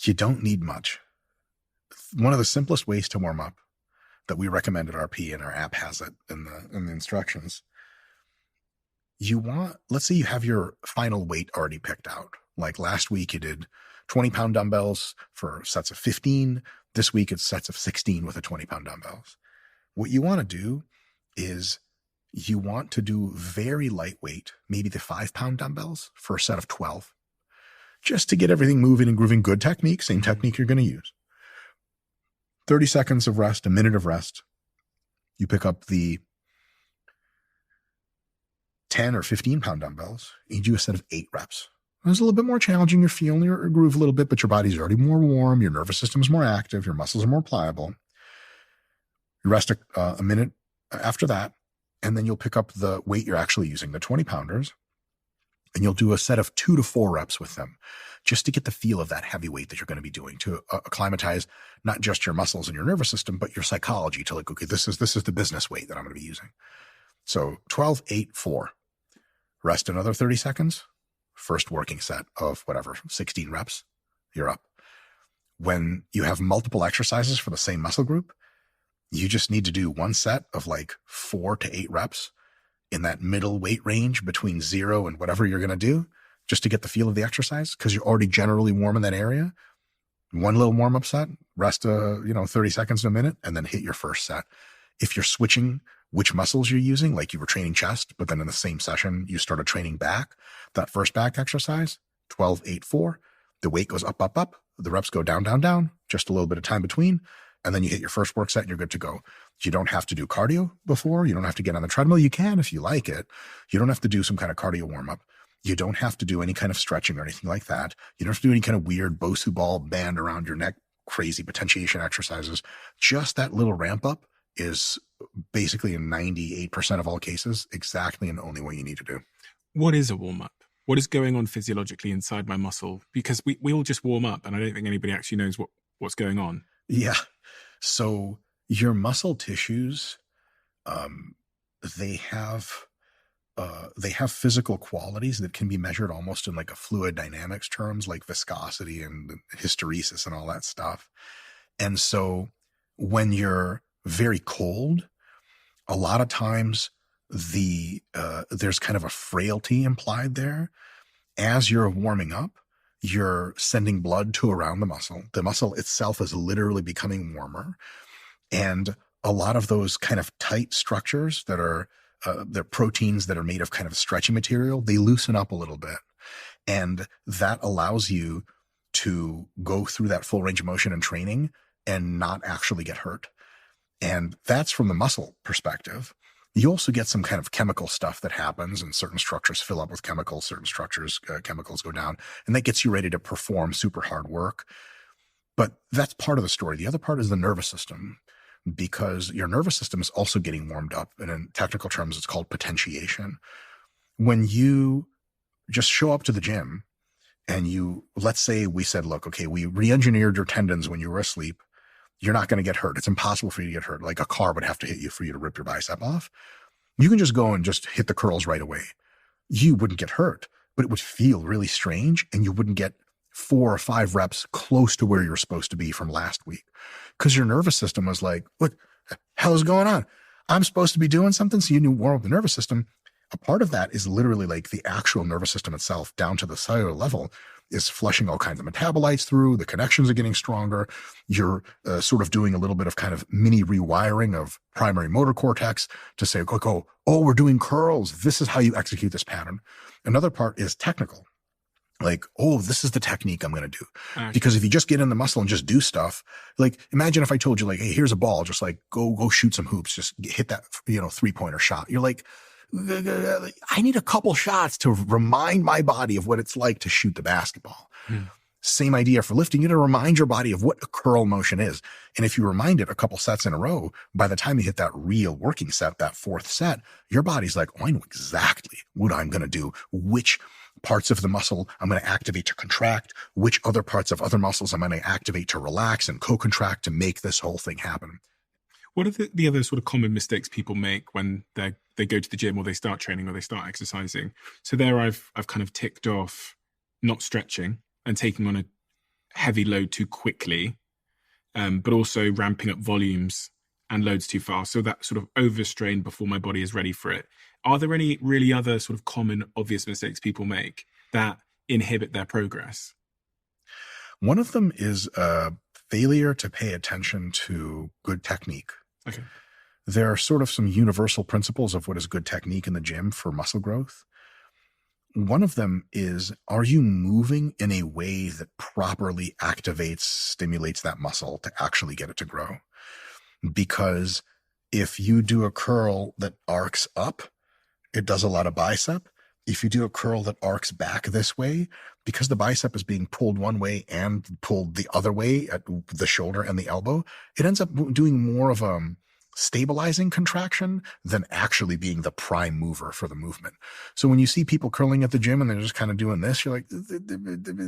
You don't need much. One of the simplest ways to warm up that we recommend at RP, and our app has it in the instructions. Let's say you have your final weight already picked out. Like last week you did 20-pound dumbbells for sets of 15. This week it's sets of 16 with a 20-pound dumbbells. What you want to do is you want to do very lightweight, maybe the 5-pound dumbbells for a set of 12, just to get everything moving and grooving. Good technique, same technique you're going to use. 30 seconds of rest, a minute of rest. You pick up the 10 or 15-pound dumbbells, and you do a set of 8 reps. It's a little bit more challenging. You're feeling your groove a little bit, but your body's already more warm. Your nervous system is more active. Your muscles are more pliable. You rest a minute after that, and then you'll pick up the weight you're actually using, the 20-pounders, and you'll do a set of 2 to 4 reps with them, just to get the feel of that heavy weight that you're going to be doing, to acclimatize not just your muscles and your nervous system, but your psychology, to like, okay, this is the business weight that I'm going to be using. So 12, 8, 4. Rest another 30 seconds. First working set of whatever, 16 reps, you're up. When you have multiple exercises for the same muscle group, you just need to do one set of like 4 to 8 reps in that middle weight range between 0 and whatever you're going to do, just to get the feel of the exercise, because you're already generally warm in that area. One little warm-up set, rest 30 seconds to a minute, and then hit your first set. If you're switching which muscles you're using, like you were training chest, but then in the same session, you started training back, that first back exercise, 12, 8, 4, The weight goes up, up, up. The reps go down, down, down, just a little bit of time between. And then you hit your first work set and you're good to go. You don't have to do cardio before. You don't have to get on the treadmill. You can if you like it. You don't have to do some kind of cardio warm up. You don't have to do any kind of stretching or anything like that. You don't have to do any kind of weird Bosu ball band around your neck, crazy potentiation exercises. Just that little ramp up is basically in 98% of all cases exactly and only what you need to do. What is a warm up? What is going on physiologically inside my muscle? Because we all just warm up and I don't think anybody actually knows what's going on. Yeah. So your muscle tissues, they have physical qualities that can be measured almost in like a fluid dynamics terms, like viscosity and hysteresis and all that stuff. And so when you're very cold, a lot of times there's kind of a frailty implied there. As you're warming up, you're sending blood to around the muscle. The muscle itself is literally becoming warmer. And a lot of those kind of tight structures that are, they're proteins that are made of kind of stretchy material, they loosen up a little bit. And that allows you to go through that full range of motion in training and not actually get hurt. And that's from the muscle perspective. You also get some kind of chemical stuff that happens, and certain structures fill up with chemicals, certain structures, chemicals go down, and that gets you ready to perform super hard work. But that's part of the story. The other part is the nervous system, because your nervous system is also getting warmed up. And in technical terms, it's called potentiation. When you just show up to the gym and let's say we said, look, okay, we re-engineered your tendons when you were asleep. You're not going to get hurt. It's impossible for you to get hurt. Like a car would have to hit you for you to rip your bicep off. You can just go and just hit the curls right away. You wouldn't get hurt, but it would feel really strange, and you wouldn't get 4 or 5 reps close to where you're supposed to be from last week, because your nervous system was like, what the hell is going on? I'm supposed to be doing something. So you knew warm up the nervous system. A part of that is literally like the actual nervous system itself down to the cellular level is flushing all kinds of metabolites through. The connections are getting stronger. You're sort of doing a little bit of kind of mini rewiring of primary motor cortex to say, oh, we're doing curls. This is how you execute this pattern. Another part is technical. Like, oh, this is the technique I'm going to do. Actually. Because if you just get in the muscle and just do stuff, like imagine if I told you like, hey, here's a ball, just like go shoot some hoops, just hit that, 3-pointer shot. You're like, I need a couple shots to remind my body of what it's like to shoot the basketball. Same idea for lifting. You got to remind your body of what a curl motion is. And if you remind it a couple sets in a row, by the time you hit that real working set, that 4th set, your body's like, oh, I know exactly what I'm going to do. Which parts of the muscle I'm going to activate to contract, which other parts of other muscles I'm going to activate to relax and co-contract to make this whole thing happen. What are the other sort of common mistakes people make when they go to the gym or they start training or they start exercising? So there I've kind of ticked off not stretching and taking on a heavy load too quickly, but also ramping up volumes and loads too fast. So that sort of overstrain before my body is ready for it. Are there any really other sort of common, obvious mistakes people make that inhibit their progress? One of them is failure to pay attention to good technique. Okay. There are sort of some universal principles of what is good technique in the gym for muscle growth. One of them is, are you moving in a way that properly activates, stimulates that muscle to actually get it to grow? Because if you do a curl that arcs up, it does a lot of bicep. If you do a curl that arcs back this way, because the bicep is being pulled one way and pulled the other way at the shoulder and the elbow, it ends up doing more of a stabilizing contraction than actually being the prime mover for the movement. So when you see people curling at the gym and they're just kind of doing this, you're like,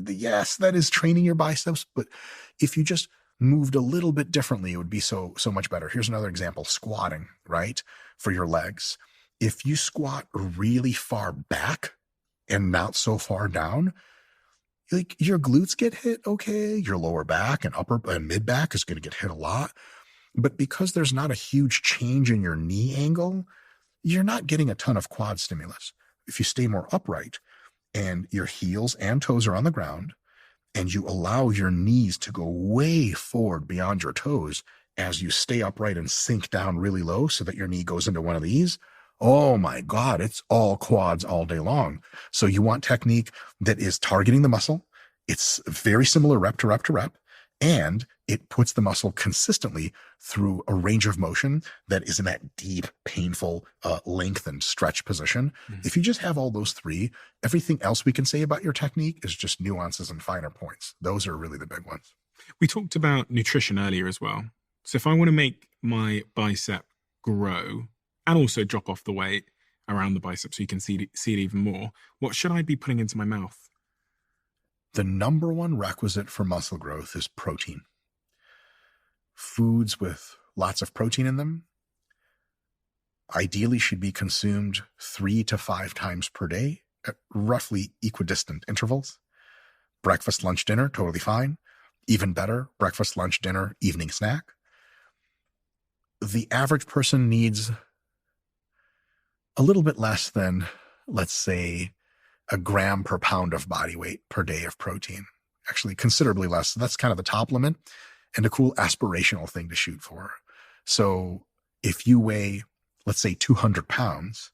yes, that is training your biceps. But if you just moved a little bit differently, it would be so much better. Here's another example, squatting, right? For your legs. If you squat really far back and not so far down, like your glutes get hit, okay, your lower back and upper and mid back is going to get hit a lot. But because there's not a huge change in your knee angle, you're not getting a ton of quad stimulus. If you stay more upright and your heels and toes are on the ground and you allow your knees to go way forward beyond your toes as you stay upright and sink down really low so that your knee goes into one of these, oh my God, it's all quads all day long. So you want technique that is targeting the muscle It's very similar rep to rep to rep, and it puts the muscle consistently through a range of motion that is in that deep, painful, lengthened stretch position. If you just have all those three, everything else we can say about your technique is just nuances and finer points. Those are really the big ones. We talked about nutrition earlier as well. So if I want to make my bicep grow and also drop off the weight around the bicep so you can see it even more, what should I be putting into my mouth? The number one requisite for muscle growth is protein. Foods with lots of protein in them ideally should be consumed 3 to 5 times per day at roughly equidistant intervals. Breakfast, lunch, dinner, totally fine. Even better, breakfast, lunch, dinner, evening snack. The average person needs a little bit less than, let's say, a gram per pound of body weight per day of protein. Actually, considerably less. So that's kind of the top limit and a cool aspirational thing to shoot for. So if you weigh, let's say, 200 pounds,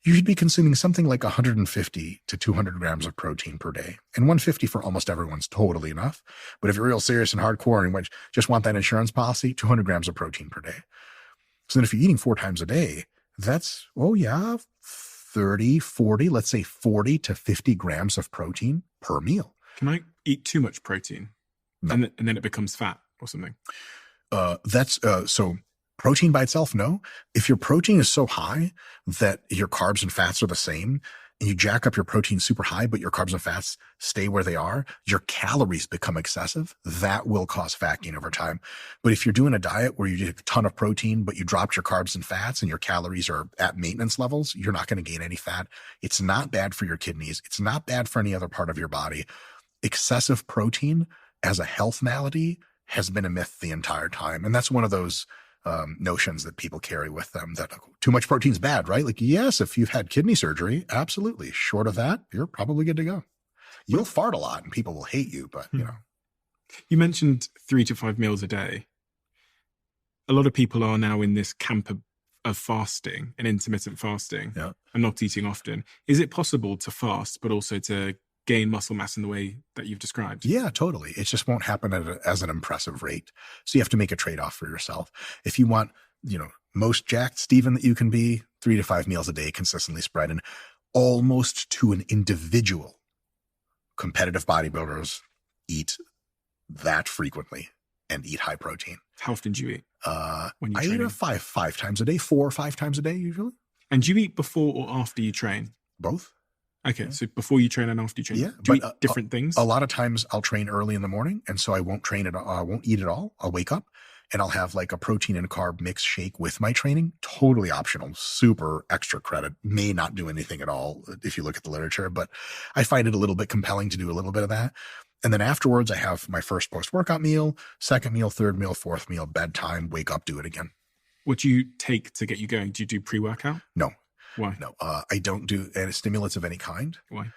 you should be consuming something like 150 to 200 grams of protein per day. And 150 for almost everyone's totally enough. But if you're real serious and hardcore and just want that insurance policy, 200 grams of protein per day. So then if you're eating 4 times a day, that's, 30, 40, let's say 40 to 50 grams of protein per meal. Can I eat too much protein? No. And then it becomes fat or something? So protein by itself, no. If your protein is so high that your carbs and fats are the same, and you jack up your protein super high, but your carbs and fats stay where they are, your calories become excessive. That will cause fat gain over time. But if you're doing a diet where you get a ton of protein, but you dropped your carbs and fats and your calories are at maintenance levels, you're not going to gain any fat. It's not bad for your kidneys. It's not bad for any other part of your body. Excessive protein as a health malady has been a myth the entire time. And that's one of those notions that people carry with them that too much protein is bad, right? Like, yes, if you've had kidney surgery, absolutely. Short of that, you're probably good to go. You'll fart a lot and people will hate you, but you know. You mentioned 3 to 5 meals a day. A lot of people are now in this camp of fasting and intermittent fasting and not eating often. Is it possible to fast, but also to gain muscle mass in the way that you've described? Yeah, totally. It just won't happen as an impressive rate. So you have to make a trade-off for yourself. If you want, most jacked Stephen that you can be, 3 to 5 meals a day consistently spread, and almost to an individual. Competitive bodybuilders eat that frequently and eat high protein. How often do you eat? When I eat five times a day, 4 or 5 times a day usually. And do you eat before or after you train? Both. Okay, so before you train and after you train, yeah, do you eat different things? A lot of times I'll train early in the morning, and so I won't train at all. I won't eat at all. I'll wake up and I'll have like a protein and carb mix shake with my training. Totally optional, super extra credit. May not do anything at all if you look at the literature, but I find it a little bit compelling to do a little bit of that. And then afterwards, I have my first post-workout meal, second meal, third meal, fourth meal, bedtime, wake up, do it again. What do you take to get you going? Do you do pre-workout? No. Why? No, I don't do any stimulants of any kind. Why?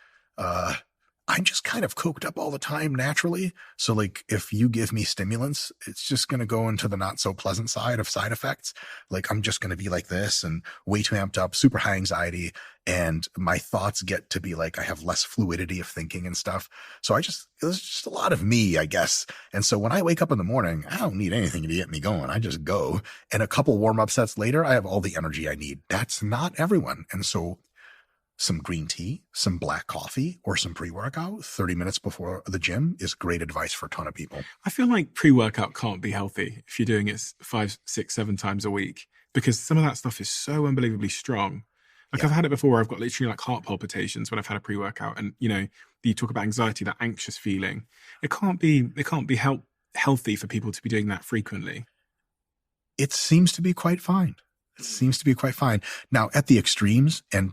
I'm just kind of coked up all the time naturally. So like if you give me stimulants, it's just going to go into the not so pleasant side of side effects. Like I'm just going to be like this and way too amped up, super high anxiety. And my thoughts get to be like, I have less fluidity of thinking and stuff. So it's just a lot of me, I guess. And so when I wake up in the morning, I don't need anything to get me going. I just go. And a couple warm-up sets later, I have all the energy I need. That's not everyone. And so some green tea, some black coffee, or some pre-workout 30 minutes before the gym is great advice for a ton of people. I feel like pre-workout can't be healthy if you're doing it 5, 6, 7 times a week, because some of that stuff is so unbelievably strong. Like I've had it before where I've got literally like heart palpitations when I've had a pre-workout, and you talk about anxiety, that anxious feeling. It can't be healthy for people to be doing that frequently. It seems to be quite fine. Now at the extremes, and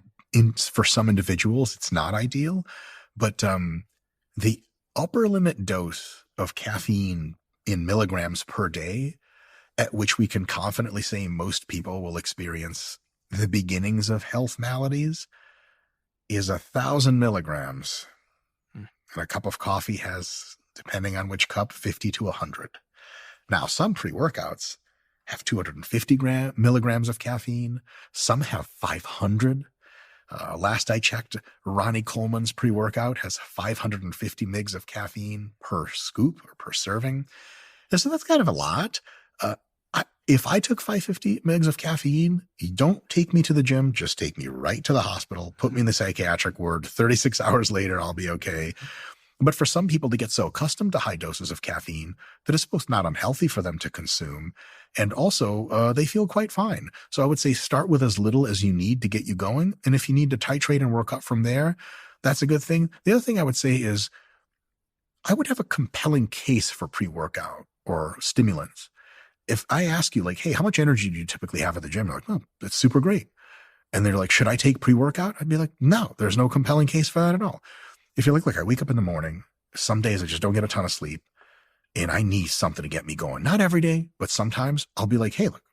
for some individuals, it's not ideal, but the upper limit dose of caffeine in milligrams per day, at which we can confidently say most people will experience the beginnings of health maladies, is 1,000 milligrams. And a cup of coffee has, depending on which cup, 50 to 100. Now, some pre-workouts have 250 milligrams of caffeine. Some have 500. Last I checked, Ronnie Coleman's pre-workout has 550 mgs of caffeine per scoop or per serving. And so that's kind of a lot. If I took 550 mgs of caffeine, don't take me to the gym, just take me right to the hospital, put me in the psychiatric ward. 36 hours later, I'll be okay. But for some people to get so accustomed to high doses of caffeine that it's both not unhealthy for them to consume, and also they feel quite fine. So I would say start with as little as you need to get you going. And if you need to titrate and work up from there, that's a good thing. The other thing I would say is I would have a compelling case for pre-workout or stimulants. If I ask you like, hey, how much energy do you typically have at the gym? You're like, oh, that's super great. And they're like, should I take pre-workout? I'd be like, no, there's no compelling case for that at all. If you're like, I wake up in the morning, some days I just don't get a ton of sleep and I need something to get me going. Not every day, but sometimes I'll be like, hey, look,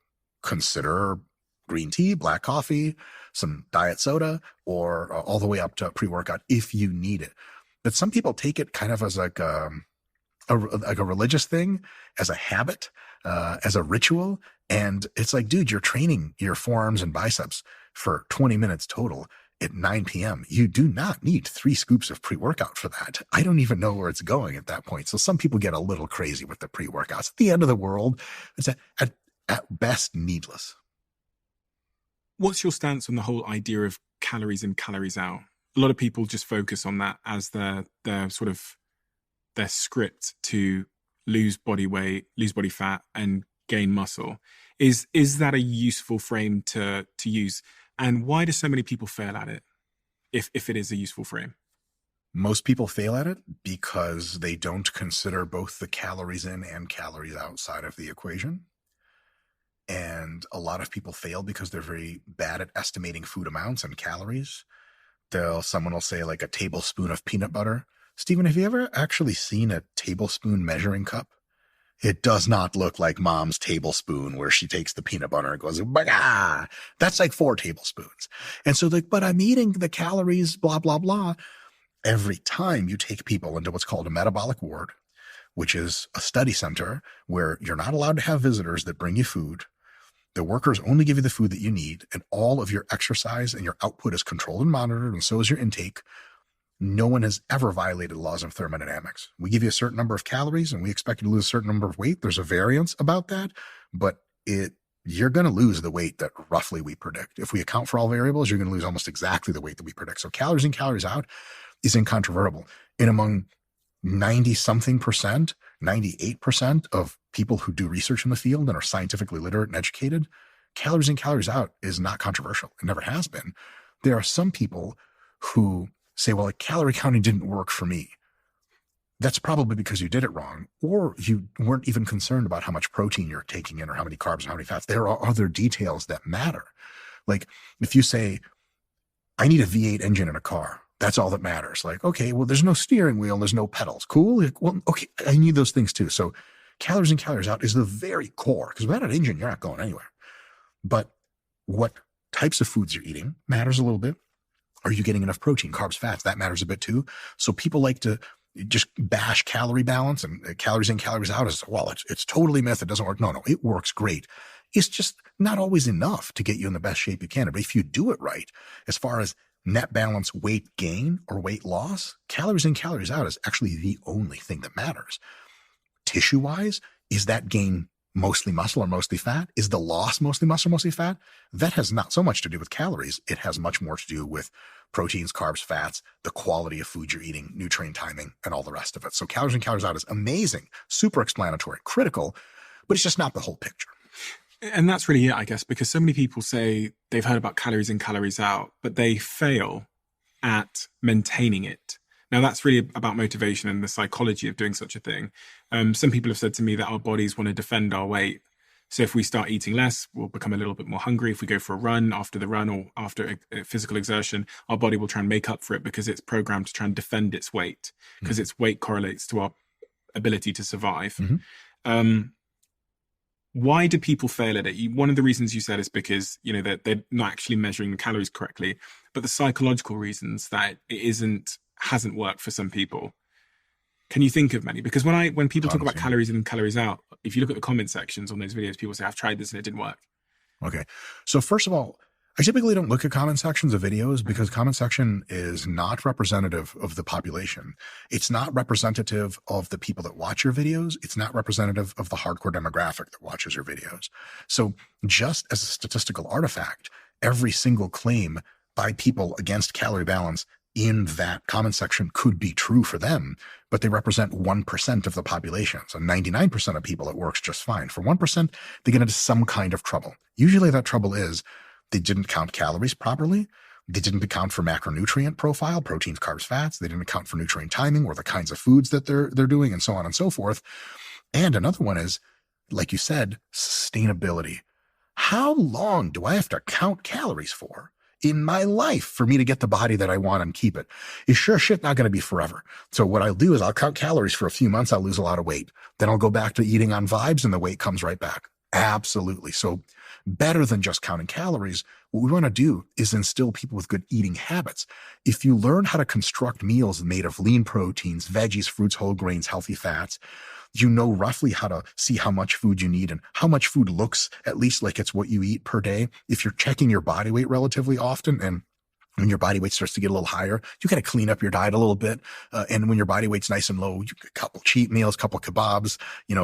consider green tea, black coffee, some diet soda, or all the way up to pre-workout if you need it. But some people take it kind of as like a religious thing, as a habit, as a ritual. And it's like, dude, you're training your forearms and biceps for 20 minutes total at 9 p.m. You do not need 3 scoops of pre-workout for that. I don't even know where it's going at that point. So some people get a little crazy with the pre-workouts. At the end of the world, it's at best needless. What's your stance on the whole idea of calories in, calories out? A lot of people just focus on that as their sort of their script to lose body weight, lose body fat, and gain muscle. Is that a useful frame to use? And why do so many people fail at it, if it is a useful frame? Most people fail at it because they don't consider both the calories in and calories outside of the equation. And a lot of people fail because they're very bad at estimating food amounts and calories. Someone will say like a tablespoon of peanut butter. Stephen, have you ever actually seen a tablespoon measuring cup? It does not look like mom's tablespoon where she takes the peanut butter and goes, bah! That's like 4 tablespoons. And so like, but I'm eating the calories, blah, blah, blah. Every time you take people into what's called a metabolic ward, which is a study center where you're not allowed to have visitors that bring you food. The workers only give you the food that you need, and all of your exercise and your output is controlled and monitored, and so is your intake. No one has ever violated the laws of thermodynamics. We give you a certain number of calories and we expect you to lose a certain number of weight. There's a variance about that, but you're going to lose the weight that roughly we predict. If we account for all variables, you're going to lose almost exactly the weight that we predict. So calories in, calories out is incontrovertible. And among 90-something%, 98% of people who do research in the field and are scientifically literate and educated, calories in, calories out is not controversial. It never has been. There are some people who say, well, like calorie counting didn't work for me. That's probably because you did it wrong, or you weren't even concerned about how much protein you're taking in or how many carbs and how many fats. There are other details that matter. Like if you say, I need a V8 engine in a car, that's all that matters. Like, okay, well, there's no steering wheel, there's no pedals. Cool. Like, well, okay, I need those things too. So calories in, calories out is the very core, because without an engine, you're not going anywhere. But what types of foods you're eating matters a little bit. Are you getting enough protein, carbs, fats? That matters a bit too. So people like to just bash calorie balance and calories in, calories out as, well, it's totally myth. It doesn't work. No, it works great. It's just not always enough to get you in the best shape you can. But if you do it right, as far as net balance weight gain or weight loss, calories in, calories out is actually the only thing that matters. Tissue-wise, is that gain mostly muscle or mostly fat? Is the loss mostly muscle or mostly fat? That has not so much to do with calories. It has much more to do with proteins, carbs, fats, the quality of food you're eating, nutrient timing, and all the rest of it. So calories in, calories out is amazing, super explanatory, critical, but it's just not the whole picture. And that's really it, I guess, because so many people say they've heard about calories in, calories out, but they fail at maintaining it. Now, that's really about motivation and the psychology of doing such a thing. Some people have said to me that our bodies want to defend our weight. So if we start eating less, we'll become a little bit more hungry. If we go for a run, after the run or after a physical exertion, our body will try and make up for it because it's programmed to try and defend its weight, because its weight correlates to our ability to survive. Mm-hmm. Why do people fail at it? One of the reasons you said is because, they're not actually measuring the calories correctly, but the psychological reasons that it hasn't worked for some people. Can you think of many? Because when people talk about calories in and calories out, if you look at the comment sections on those videos, people say, I've tried this and it didn't work. Okay. So first of all, I typically don't look at comment sections of videos because comment section is not representative of the population. It's not representative of the people that watch your videos. It's not representative of the hardcore demographic that watches your videos. So just as a statistical artifact, every single claim by people against calorie balance in that comment section could be true for them, but they represent 1% of the population. So 99% of people, it works just fine. For 1%, they get into some kind of trouble. Usually that trouble is they didn't count calories properly. They didn't account for macronutrient profile, proteins, carbs, fats. They didn't account for nutrient timing or the kinds of foods that they're doing, and so on and so forth. And another one is, like you said, sustainability. How long do I have to count calories for in my life for me to get the body that I want and keep it? Is sure shit not going to be forever. So what I'll do is I'll count calories for a few months. I'll lose a lot of weight. Then I'll go back to eating on vibes and the weight comes right back. Absolutely. So better than just counting calories, what we want to do is instill people with good eating habits. If you learn how to construct meals made of lean proteins, veggies, fruits, whole grains, healthy fats, you know roughly how to see how much food you need and how much food looks at least like it's what you eat per day. If you're checking your body weight relatively often, and when your body weight starts to get a little higher, you got to clean up your diet a little bit. And when your body weight's nice and low, you get a couple cheat meals, couple kebabs,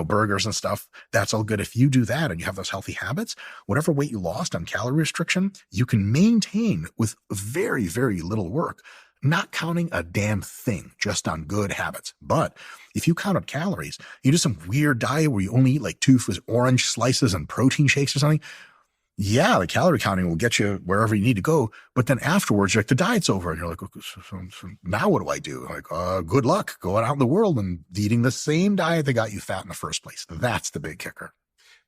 burgers and stuff. That's all good. If you do that and you have those healthy habits, whatever weight you lost on calorie restriction, you can maintain with very, very little work, not counting a damn thing, just on good habits. But if you counted calories, you do some weird diet where you only eat like 2 orange slices and protein shakes or something. Yeah, the calorie counting will get you wherever you need to go. But then afterwards, you're like, the diet's over. And you're like, okay, so now what do I do? Like, good luck going out in the world and eating the same diet that got you fat in the first place. That's the big kicker.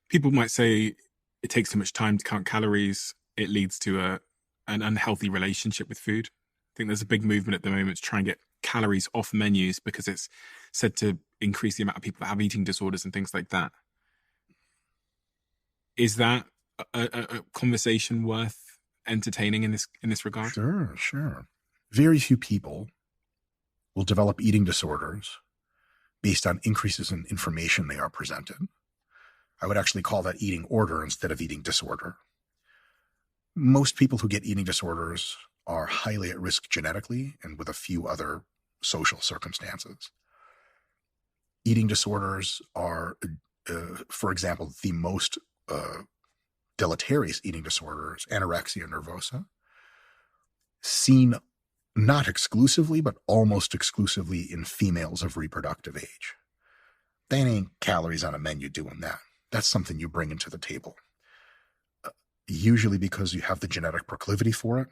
People might say it takes too much time to count calories. It leads to an unhealthy relationship with food. I think there's a big movement at the moment to try and get calories off menus because it's said to increase the amount of people that have eating disorders and things like that. Is that a conversation worth entertaining in this regard? Sure. Very few people will develop eating disorders based on increases in information they are presented. I would actually call that eating order instead of eating disorder. Most people who get eating disorders are highly at risk genetically and with a few other social circumstances. Eating disorders are, for example, the most deleterious eating disorders, anorexia nervosa, seen not exclusively, but almost exclusively in females of reproductive age. They ain't calories on a menu doing that. That's something you bring into the table. Usually because you have the genetic proclivity for it,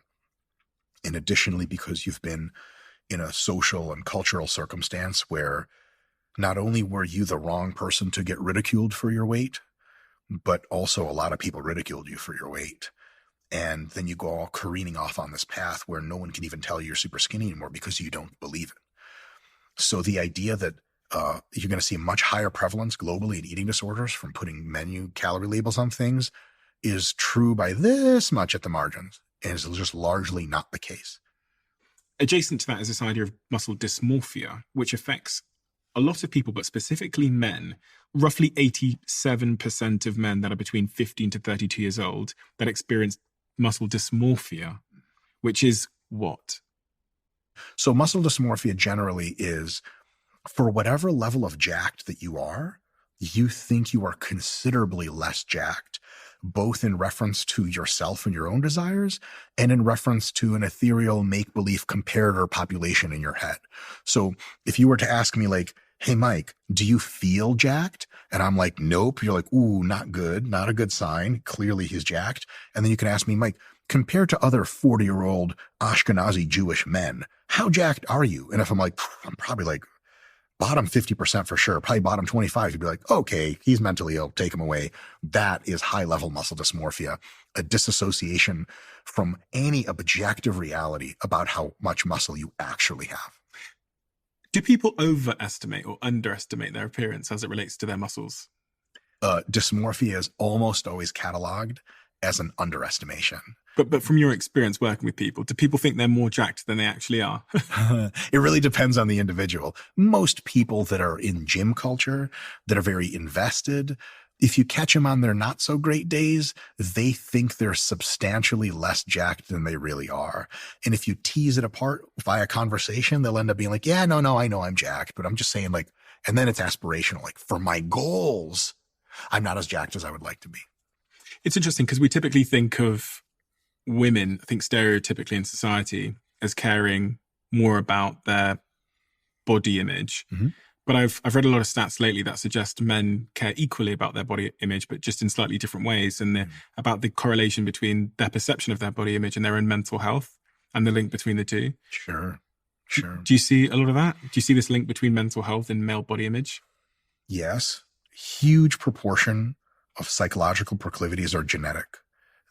and additionally because you've been in a social and cultural circumstance where not only were you the wrong person to get ridiculed for your weight, but also a lot of people ridiculed you for your weight. And then you go all careening off on this path where no one can even tell you're super skinny anymore because you don't believe it. So the idea that you're going to see a much higher prevalence globally in eating disorders from putting menu calorie labels on things is true by this much at the margins, and is just largely not the case. Adjacent to that is this idea of muscle dysmorphia, which affects a lot of people, but specifically men. Roughly 87% of men that are between 15 to 32 years old that experience muscle dysmorphia, which is what? So muscle dysmorphia generally is, for whatever level of jacked that you think you are considerably less jacked, both in reference to yourself and your own desires and in reference to an ethereal make-believe comparator population in your head. So if you were to ask me like, hey, Mike, do you feel jacked? And I'm like, nope. You're like, ooh, not good. Not a good sign. Clearly he's jacked. And then you can ask me, Mike, compared to other 40-year-old Ashkenazi Jewish men, how jacked are you? And if I'm like, I'm probably like bottom 50% for sure, probably bottom 25, you'd be like, okay, he's mentally ill, take him away. That is high-level muscle dysmorphia, a disassociation from any objective reality about how much muscle you actually have. Do people overestimate or underestimate their appearance as it relates to their muscles? Dysmorphia is almost always cataloged as an underestimation. But from your experience working with people, do people think they're more jacked than they actually are? It really depends on the individual. Most people that are in gym culture, that are very invested, If you catch them on their not so great days, they think they're substantially less jacked than they really are. And if you tease it apart via conversation, they'll end up being like, yeah, no, I know I'm jacked, but I'm just saying like, and then it's aspirational. Like for my goals, I'm not as jacked as I would like to be. It's interesting because we typically think of women, I think stereotypically in society, as caring more about their body image. Mm-hmm. But I've read a lot of stats lately that suggest men care equally about their body image, but just in slightly different ways, and about the correlation between their perception of their body image and their own mental health and the link between the two. Sure. Do you see a lot of that? Do you see this link between mental health and male body image? Yes. Huge proportion of psychological proclivities are genetic.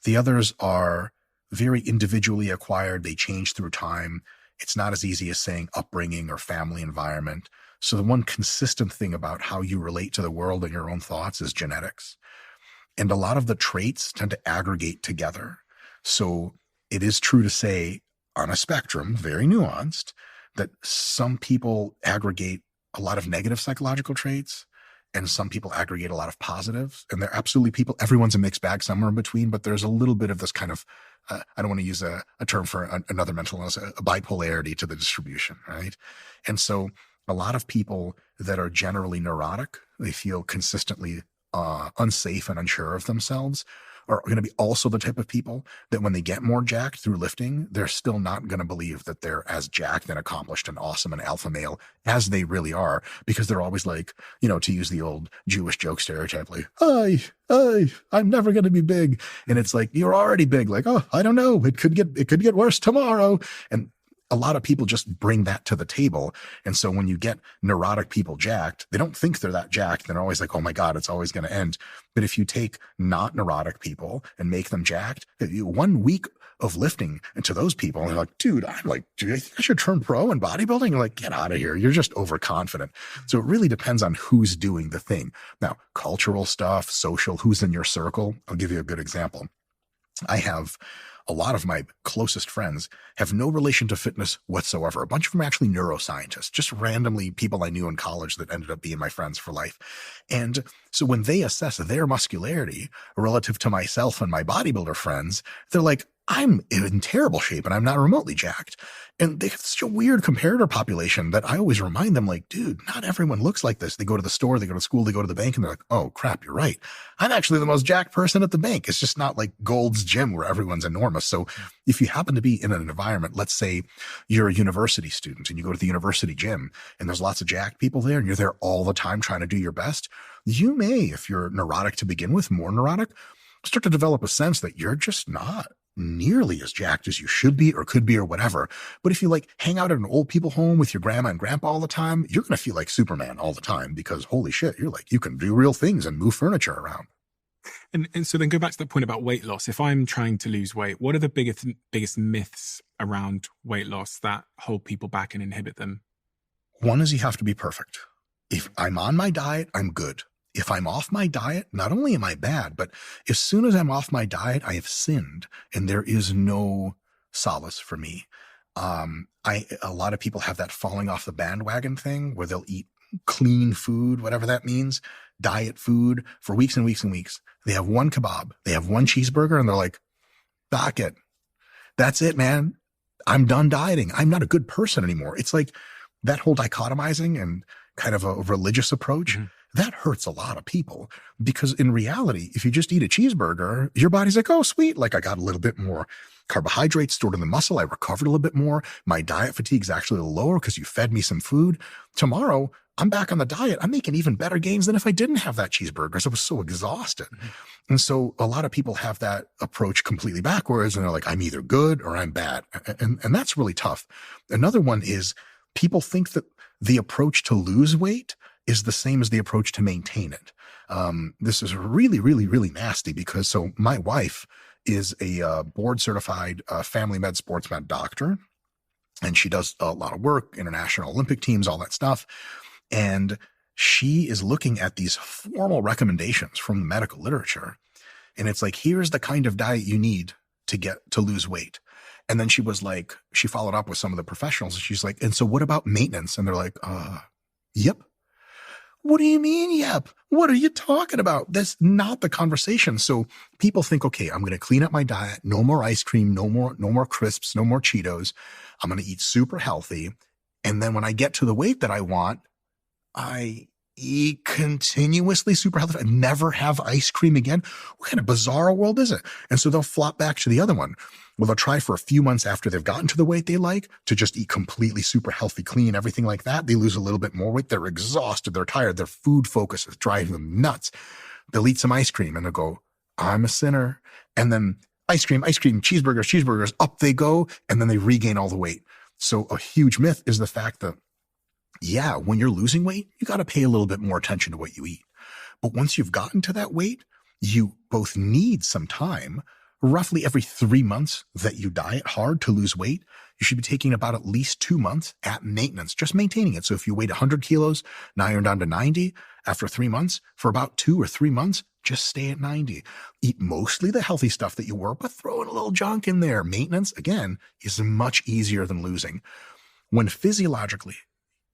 The others are very individually acquired. They change through time. It's not as easy as saying upbringing or family environment. So the one consistent thing about how you relate to the world and your own thoughts is genetics. And a lot of the traits tend to aggregate together. So it is true to say on a spectrum, very nuanced, that some people aggregate a lot of negative psychological traits and some people aggregate a lot of positives. And they're absolutely people, everyone's a mixed bag somewhere in between, but there's a little bit of this kind of, I don't want to use a term for another mental illness, a bipolarity to the distribution, right? And so a lot of people that are generally neurotic, they feel consistently unsafe and unsure of themselves, are going to be also the type of people that when they get more jacked through lifting, they're still not going to believe that they're as jacked and accomplished and awesome and alpha male as they really are, because they're always like, to use the old Jewish joke stereotype, like, I'm never going to be big. And it's like, you're already big. Like, oh, I don't know. It could get worse tomorrow. And a lot of people just bring that to the table. And so when you get neurotic people jacked, they don't think they're that jacked. They're always like, oh my God, it's always going to end. But if you take not neurotic people and make them jacked, 1 week of lifting into those people, and they're like, dude, do you think I should turn pro in bodybuilding? You're like, get out of here. You're just overconfident. So it really depends on who's doing the thing. Now, cultural stuff, social, who's in your circle. I'll give you a good example. I have a lot of my closest friends have no relation to fitness whatsoever. A bunch of them are actually neuroscientists, just randomly people I knew in college that ended up being my friends for life. And so when they assess their muscularity relative to myself and my bodybuilder friends, they're like, I'm in terrible shape and I'm not remotely jacked. And they have such a weird comparator population that I always remind them, like, dude, not everyone looks like this. They go to the store, they go to school, they go to the bank, and they're like, oh crap, you're right. I'm actually the most jacked person at the bank. It's just not like Gold's Gym where everyone's enormous. So if you happen to be in an environment, let's say you're a university student and you go to the university gym and there's lots of jacked people there and you're there all the time trying to do your best, you may, if you're neurotic to begin with, more neurotic, start to develop a sense that you're just not nearly as jacked as you should be or could be or whatever. But if you like hang out at an old people home with your grandma and grandpa all the time, you're going to feel like Superman all the time because holy shit, you're like, you can do real things and move furniture around. And so then go back to the point about weight loss. If I'm trying to lose weight, what are the biggest myths around weight loss that hold people back and inhibit them? One is you have to be perfect. If I'm on my diet, I'm good. If I'm off my diet, not only am I bad, but as soon as I'm off my diet, I have sinned and there is no solace for me. A lot of people have that falling off the bandwagon thing where they'll eat clean food, whatever that means, diet food for weeks and weeks and weeks. They have one kebab, they have one cheeseburger, and they're like, dock it. That's it, man. I'm done dieting. I'm not a good person anymore. It's like that whole dichotomizing and kind of a religious approach. Mm-hmm. That hurts a lot of people because in reality, if you just eat a cheeseburger, your body's like, oh, sweet. Like I got a little bit more carbohydrates stored in the muscle. I recovered a little bit more. My diet fatigue is actually lower because you fed me some food. Tomorrow, I'm back on the diet. I'm making even better gains than if I didn't have that cheeseburger because I was so exhausted. Mm-hmm. And so a lot of people have that approach completely backwards and they're like, I'm either good or I'm bad. And that's really tough. Another one is people think that the approach to lose weight is the same as the approach to maintain it. This is really, really, really nasty because so my wife is a board certified family med sports med doctor, and she does a lot of work, international Olympic teams, all that stuff. And she is looking at these formal recommendations from the medical literature. And it's like, here's the kind of diet you need to lose weight. And then she was like, she followed up with some of the professionals and she's like, and so what about maintenance? And they're like, yep. What do you mean, yep? What are you talking about? That's not the conversation. So people think, okay, I'm going to clean up my diet. No more ice cream, no more crisps, no more Cheetos. I'm going to eat super healthy. And then when I get to the weight that I want, I eat continuously super healthy. I never have ice cream again. What kind of bizarre world is it? And so they'll flop back to the other one. Well, they'll try for a few months after they've gotten to the weight they like to just eat completely super healthy, clean, everything like that. They lose a little bit more weight. They're exhausted. They're tired. Their food focus is driving them nuts. They'll eat some ice cream and they'll go, I'm a sinner. And then ice cream, cheeseburgers, up they go. And then they regain all the weight. So a huge myth is the fact that, yeah, when you're losing weight, you got to pay a little bit more attention to what you eat. But once you've gotten to that weight, you both need some time. Roughly every 3 months that you diet hard to lose weight, you should be taking about at least 2 months at maintenance, just maintaining it. So if you weighed 100 kilos, now you're down to 90 after 3 months, for about 2 or 3 months, just stay at 90. Eat mostly the healthy stuff that you were, but throw in a little junk in there. Maintenance, again, is much easier than losing. When physiologically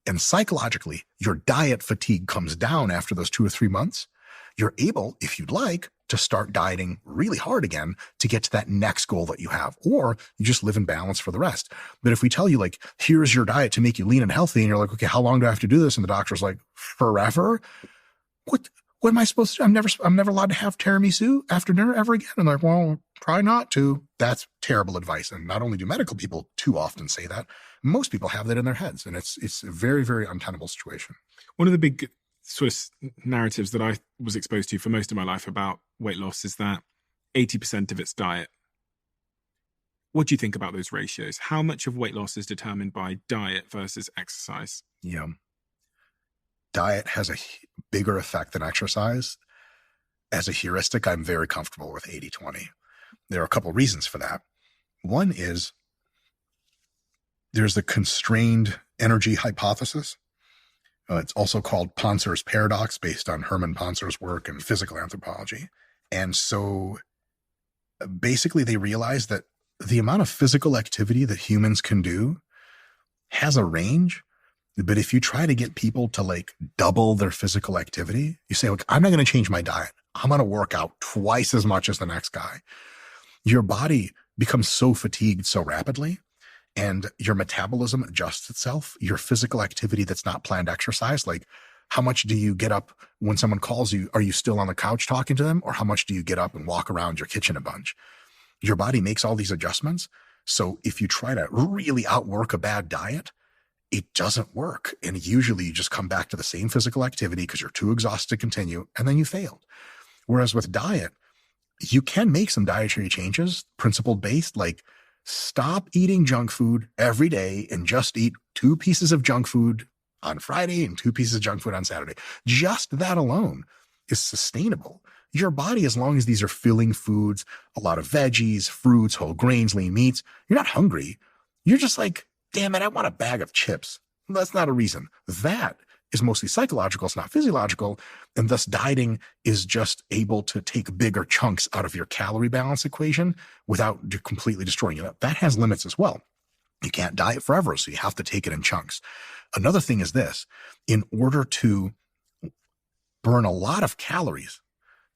and psychologically your diet fatigue comes down after those 2 or 3 months, you're able, if you'd like, to start dieting really hard again to get to that next goal that you have, or you just live in balance for the rest. But if we tell you, like, here's your diet to make you lean and healthy, and you're like, okay, how long do I have to do this? And the doctor's like, forever? What am I supposed to do? I'm never allowed to have tiramisu after dinner ever again. And they're like, well, try not to. That's terrible advice. And not only do medical people too often say that, most people have that in their heads. And it's a very, very untenable situation. One of the big sort of narratives that I was exposed to for most of my life about weight loss is that 80% of it's diet. What do you think about those ratios? How much of weight loss is determined by diet versus exercise? Yeah. Diet has a bigger effect than exercise. As a heuristic, I'm very comfortable with 80-20. There are a couple reasons for that. One is there's the constrained energy hypothesis. It's also called Ponser's paradox, based on Hermann Ponser's work in physical anthropology. And so basically they realize that the amount of physical activity that humans can do has a range. But if you try to get people to like double their physical activity, you say, look, I'm not going to change my diet. I'm going to work out twice as much as the next guy. Your body becomes so fatigued so rapidly, and your metabolism adjusts itself. Your physical activity that's not planned exercise, like how much do you get up when someone calls you? Are you still on the couch talking to them? Or how much do you get up and walk around your kitchen a bunch? Your body makes all these adjustments. So if you try to really outwork a bad diet, it doesn't work. And usually you just come back to the same physical activity because you're too exhausted to continue, and then you failed. Whereas with diet, you can make some dietary changes, principle-based, like stop eating junk food every day and just eat 2 pieces of junk food on Friday and 2 pieces of junk food on Saturday. Just that alone is sustainable. Your body, as long as these are filling foods, a lot of veggies, fruits, whole grains, lean meats, you're not hungry. You're just like, damn it, I want a bag of chips. That's not a reason. That is mostly psychological. It's not physiological. And thus dieting is just able to take bigger chunks out of your calorie balance equation without completely destroying it. That has limits as well. You can't diet forever, so you have to take it in chunks. Another thing is this: in order to burn a lot of calories,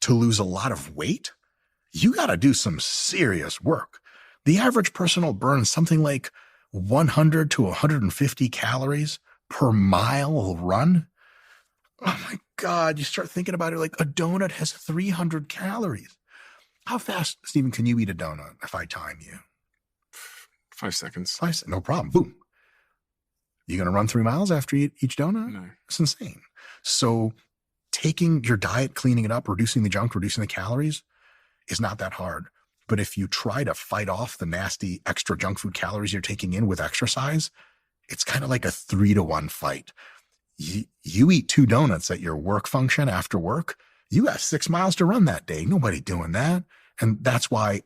to lose a lot of weight, you got to do some serious work. The average person will burn something like 100 to 150 calories per mile run. Oh my God, you start thinking about it, like a donut has 300 calories. How fast, Stephen, can you eat a donut if I time you? 5 seconds. No problem. Boom. You going to run 3 miles after you eat each donut? No. It's insane. So taking your diet, cleaning it up, reducing the junk, reducing the calories is not that hard. But if you try to fight off the nasty extra junk food calories you're taking in with exercise, it's kind of like a 3-to-1 fight. You eat 2 donuts at your work function after work, you got 6 miles to run that day. Nobody doing that. And that's why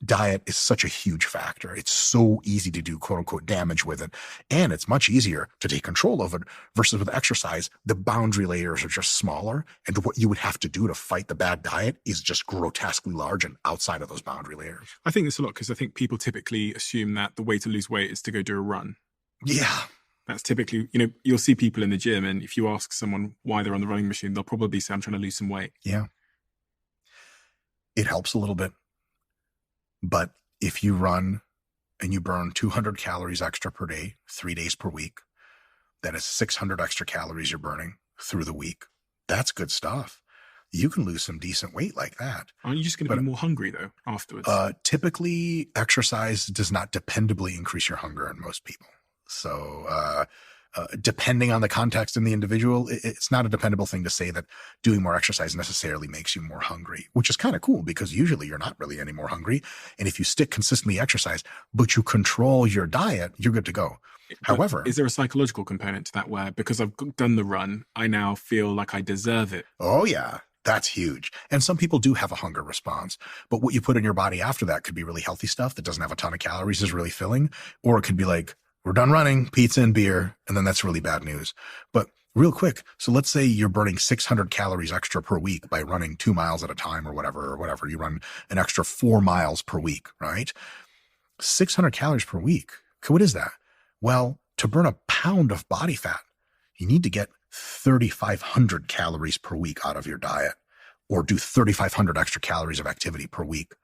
diet is such a huge factor. It's so easy to do quote unquote damage with it. And it's much easier to take control of it versus with exercise. The boundary layers are just smaller. And what you would have to do to fight the bad diet is just grotesquely large and outside of those boundary layers. I think this a lot because I think people typically assume that the way to lose weight is to go do a run. Yeah. That's typically, you'll see people in the gym, and if you ask someone why they're on the running machine, they'll probably say, I'm trying to lose some weight. Yeah. It helps a little bit. But if you run and you burn 200 calories extra per day, 3 days per week, that is 600 extra calories you're burning through the week. That's good stuff. You can lose some decent weight like that. Aren't you just going to be more hungry, though, afterwards? Typically, exercise does not dependably increase your hunger in most people. So depending on the context and the individual, it's not a dependable thing to say that doing more exercise necessarily makes you more hungry, which is kind of cool because usually you're not really any more hungry. And if you stick consistently exercise, but you control your diet, you're good to go. However, is there a psychological component to that where because I've done the run, I now feel like I deserve it? Oh, yeah. That's huge. And some people do have a hunger response, but what you put in your body after that could be really healthy stuff that doesn't have a ton of calories, is really filling, or it could be like, we're done running, pizza and beer, and then that's really bad news. But real quick, so let's say you're burning 600 calories extra per week by running 2 miles at a time or whatever. You run an extra 4 miles per week, right? 600 calories per week. Okay, what is that? Well, to burn a pound of body fat, you need to get 3,500 calories per week out of your diet, or do 3,500 extra calories of activity per week.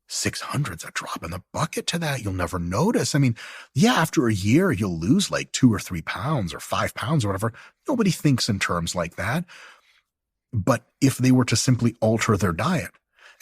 600's a drop in the bucket to that. You'll never notice. I mean, yeah, after a year, you'll lose like 2 or 3 pounds or 5 pounds or whatever. Nobody thinks in terms like that. But if they were to simply alter their diet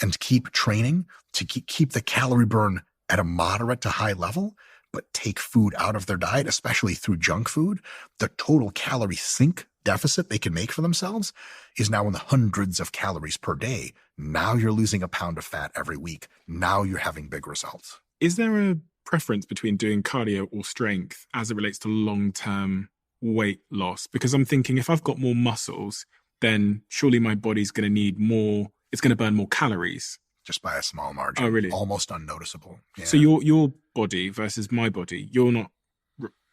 and keep training to keep the calorie burn at a moderate to high level, but take food out of their diet, especially through junk food, the total calorie sink deficit they can make for themselves is now in the hundreds of calories per day. Now you're losing a pound of fat every week. Now you're having big results. Is there a preference between doing cardio or strength as it relates to long-term weight loss? Because I'm thinking if I've got more muscles, then surely my body's going to need more, it's going to burn more calories. Just by a small margin. Oh, really? Almost unnoticeable. Yeah. So your body versus my body, you're not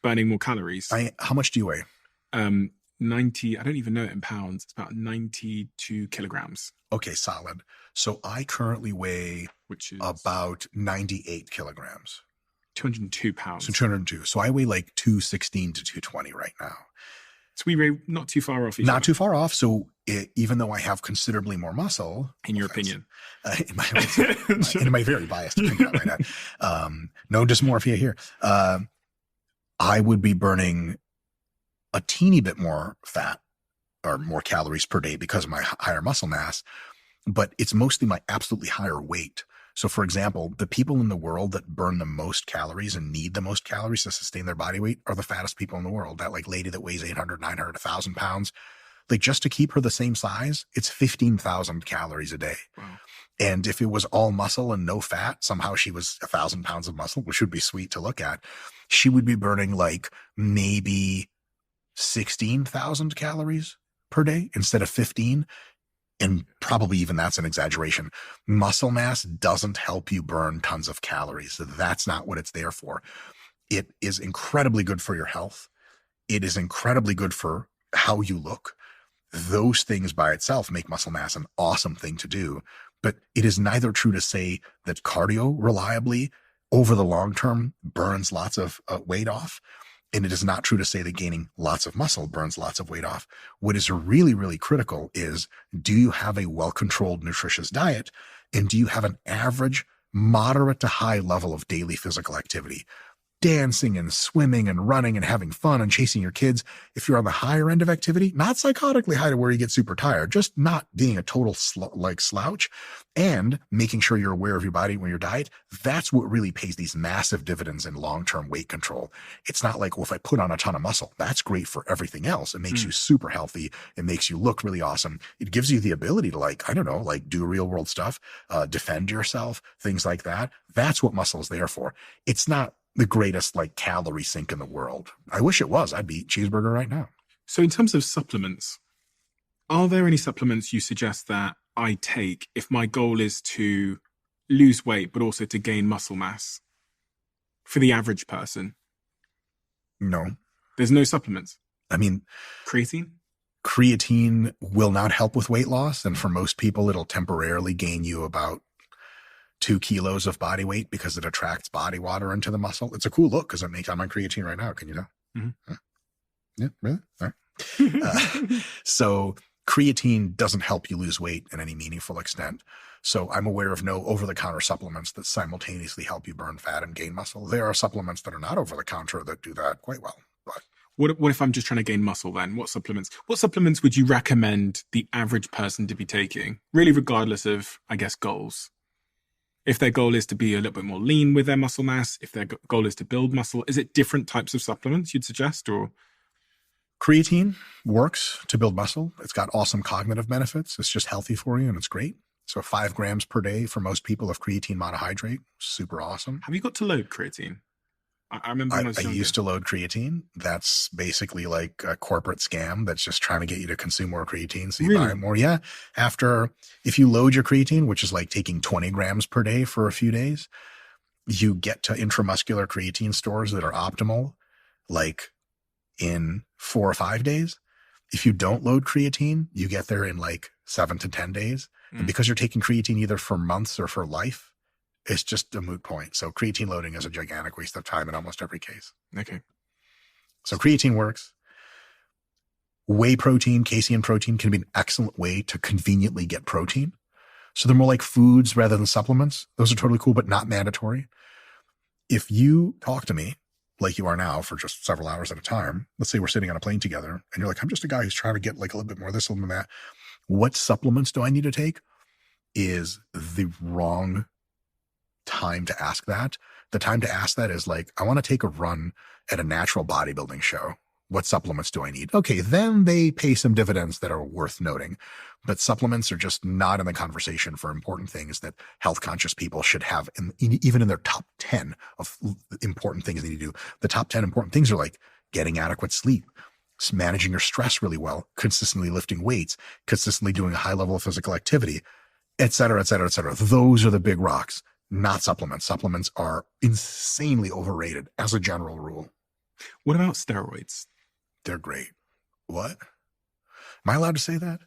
burning more calories. How much do you weigh? 90, I don't even know it in pounds. It's about 92 kilograms. Okay, solid. So I currently weigh which is about 98 kilograms. 202 pounds. So 202. So I weigh like 216 to 220 right now. So we weigh not too far off each other. Not too far off. So even though I have considerably more muscle. In your opinion. In my very biased opinion, I might add. No dysmorphia here. I would be burning a teeny bit more fat or more calories per day because of my higher muscle mass, but it's mostly my absolutely higher weight. So for example, the people in the world that burn the most calories and need the most calories to sustain their body weight are the fattest people in the world. That like lady that weighs 800, 900, 1,000 pounds, like just to keep her the same size, it's 15,000 calories a day. Wow. And if it was all muscle and no fat, somehow she was 1,000 pounds of muscle, which would be sweet to look at. She would be burning like maybe 16,000 calories per day instead of 15. And probably even that's an exaggeration. Muscle mass doesn't help you burn tons of calories. That's not what it's there for. It is incredibly good for your health. It is incredibly good for how you look. Those things by itself make muscle mass an awesome thing to do. But it is neither true to say that cardio reliably over the long term burns lots of weight off. And it is not true to say that gaining lots of muscle burns lots of weight off. What is really, really critical is, do you have a well-controlled, nutritious diet? And do you have an average, moderate to high level of daily physical activity? Dancing and swimming and running and having fun and chasing your kids. If you're on the higher end of activity, not psychotically high to where you get super tired, just not being a total slouch and making sure you're aware of your body when your diet, that's what really pays these massive dividends in long-term weight control. It's not like, well, if I put on a ton of muscle, that's great for everything else. It makes you super healthy. It makes you look really awesome. It gives you the ability to do real world stuff, defend yourself, things like that. That's what muscle is there for. It's not the greatest calorie sink in the world. I wish it was. I'd be eating cheeseburger right now. So in terms of supplements, are there any supplements you suggest that I take if my goal is to lose weight, but also to gain muscle mass for the average person? No. There's no supplements? I mean, Creatine will not help with weight loss. And for most people, it'll temporarily gain you about 2 kilos of body weight because it attracts body water into the muscle. It's a cool look because I'm on creatine right now. Can you know? Mm-hmm. Yeah, really? All right. So creatine doesn't help you lose weight in any meaningful extent. So I'm aware of no over-the-counter supplements that simultaneously help you burn fat and gain muscle. There are supplements that are not over-the-counter that do that quite well. But what if I'm just trying to gain muscle then? What supplements would you recommend the average person to be taking? Really, regardless of, I guess, goals. If their goal is to be a little bit more lean with their muscle mass, if their goal is to build muscle, is it different types of supplements you'd suggest, or? creatine works to build muscle. It's got awesome cognitive benefits. It's just healthy for you and it's great. So 5 grams per day for most people of creatine monohydrate, super awesome. Have you got to load creatine? I remember when I was I younger. used to load creatine. That's basically like a corporate scam that's just trying to get you to consume more creatine so you Really? buy more. Yeah. If you load your creatine, which is like taking 20 grams per day for a few days, you get to intramuscular creatine stores that are optimal, like in 4 or 5 days. If you don't load creatine, you get there in like 7 to 10 days. And because you're taking creatine either for months or for life, it's just a moot point. So creatine loading is a gigantic waste of time in almost every case. Okay. So creatine works. Whey protein, casein protein can be an excellent way to conveniently get protein. So they're more like foods rather than supplements. Those are totally cool, but not mandatory. If you talk to me like you are now for just several hours at a time, let's say we're sitting on a plane together and you're like, I'm just a guy who's trying to get like a little bit more of this, a little bit of that. What supplements do I need to take is the wrong time to ask that. The time to ask that is like, I want to take a run at a natural bodybuilding show. What supplements do I need? Okay, then they pay some dividends that are worth noting. But supplements are just not in the conversation for important things that health conscious people should have, even in their top 10 of important things they need to do. The top 10 important things are like getting adequate sleep, managing your stress really well, consistently lifting weights, consistently doing a high level of physical activity, et cetera, et cetera, et cetera. Those are the big rocks, not supplements. Supplements are insanely overrated as a general rule. What about steroids? They're great. What? Am I allowed to say that?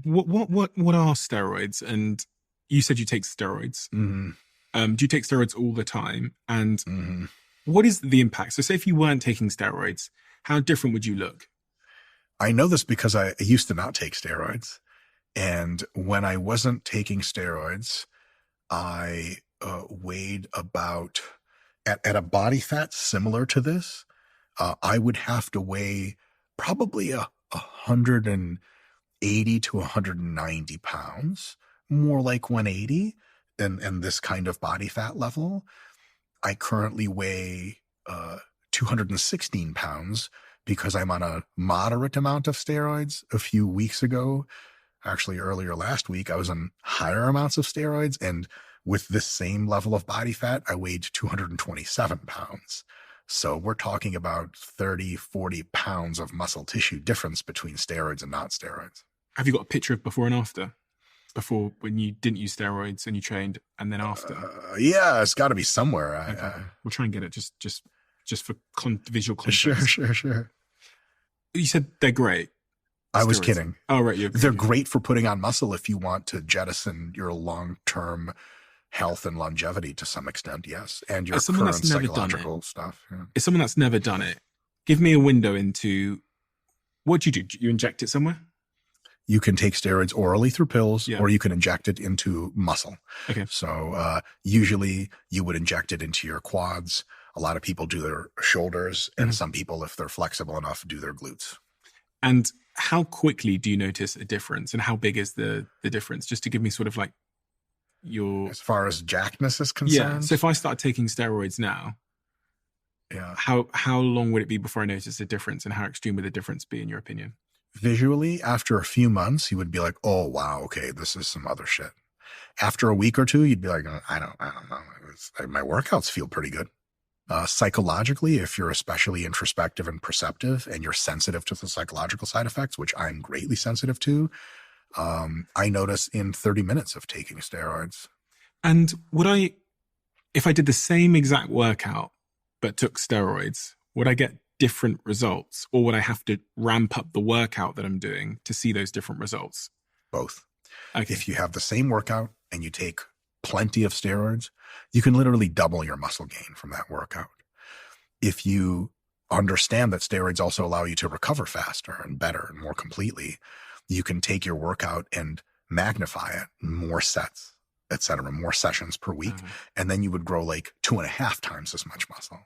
What are steroids? And you said you take steroids. Mm-hmm. Do you take steroids all the time? And Mm-hmm. what is the impact? So say if you weren't taking steroids, how different would you look? I know this because I used to not take steroids. And when I wasn't taking steroids, I weighed about, at a body fat similar to this, I would have to weigh probably 180 to 190 pounds, more like 180, and this kind of body fat level. I currently weigh 216 pounds because I'm on a moderate amount of steroids. A few weeks ago, actually earlier last week, I was on higher amounts of steroids. And with this same level of body fat, I weighed 227 pounds. So we're talking about 30, 40 pounds of muscle tissue difference between steroids and not steroids. Have you got a picture of before and after? Before, when you didn't use steroids and you trained, and then after? Yeah, it's got to be somewhere. Okay. We'll try and get it just for visual context. Sure. You said they're great. I was Steroids. kidding. Oh, right. They're great for putting on muscle if you want to jettison your long-term health and longevity to some extent, yes. And your current psychological stuff. Yeah. As someone that's never done it, give me a window into what do? You inject it somewhere? You can take steroids orally through pills, Yeah. or you can inject it into muscle. Okay. So usually you would inject it into your quads. A lot of people do their shoulders, and some people, if they're flexible enough, do their glutes. And how quickly do you notice a difference, and how big is the difference? Just to give me sort of like your... As far as jackness is concerned? Yeah. So if I start taking steroids now, yeah. how long would it be before I notice a difference, and how extreme would the difference be in your opinion? Visually, after a few months, you would be like, oh, wow, okay, this is some other shit. After a week or two, you'd be like, I don't know. My workouts feel pretty good. Psychologically, if you're especially introspective and perceptive and you're sensitive to the psychological side effects, which I'm greatly sensitive to, I notice in 30 minutes of taking steroids. And if I did the same exact workout but took steroids, would I get different results, or would I have to ramp up the workout that I'm doing to see those different results? Both. Okay. If you have the same workout and you take plenty of steroids, you can literally double your muscle gain from that workout. If you understand that steroids also allow you to recover faster and better and more completely, you can take your workout and magnify it, more sets, etc., more sessions per week. And then you would grow like 2.5 times as much muscle.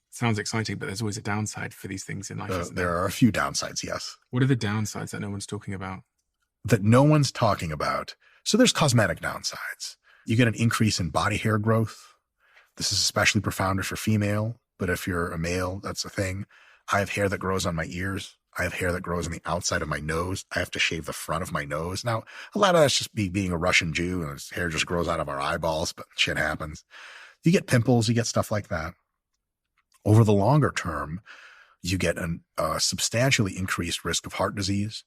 Sounds exciting, but there's always a downside for these things in life, isn't there? There are a few downsides, yes. What are the downsides that no one's talking about? That no one's talking about. So there's cosmetic downsides. You get an increase in body hair growth. This is especially profound for female, but if you're a male, that's a thing. I have hair that grows on my ears. I have hair that grows on the outside of my nose. I have to shave the front of my nose. Now, a lot of that's just being a Russian Jew, and his hair just grows out of our eyeballs, but shit happens. You get pimples, you get stuff like that. Over the longer term, you get a substantially increased risk of heart disease.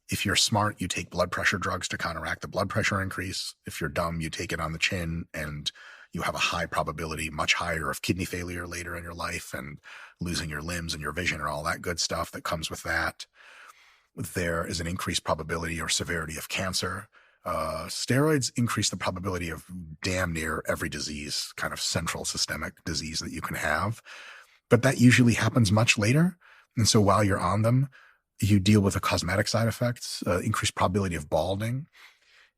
If you're smart, you take blood pressure drugs to counteract the blood pressure increase. If you're dumb, you take it on the chin, and you have a high probability, much higher, of kidney failure later in your life and losing your limbs and your vision and all that good stuff that comes with that. There is an increased probability or severity of cancer. Steroids increase the probability of damn near every disease, kind of central systemic disease that you can have. But that usually happens much later. And so while you're on them, you deal with the cosmetic side effects, increased probability of balding,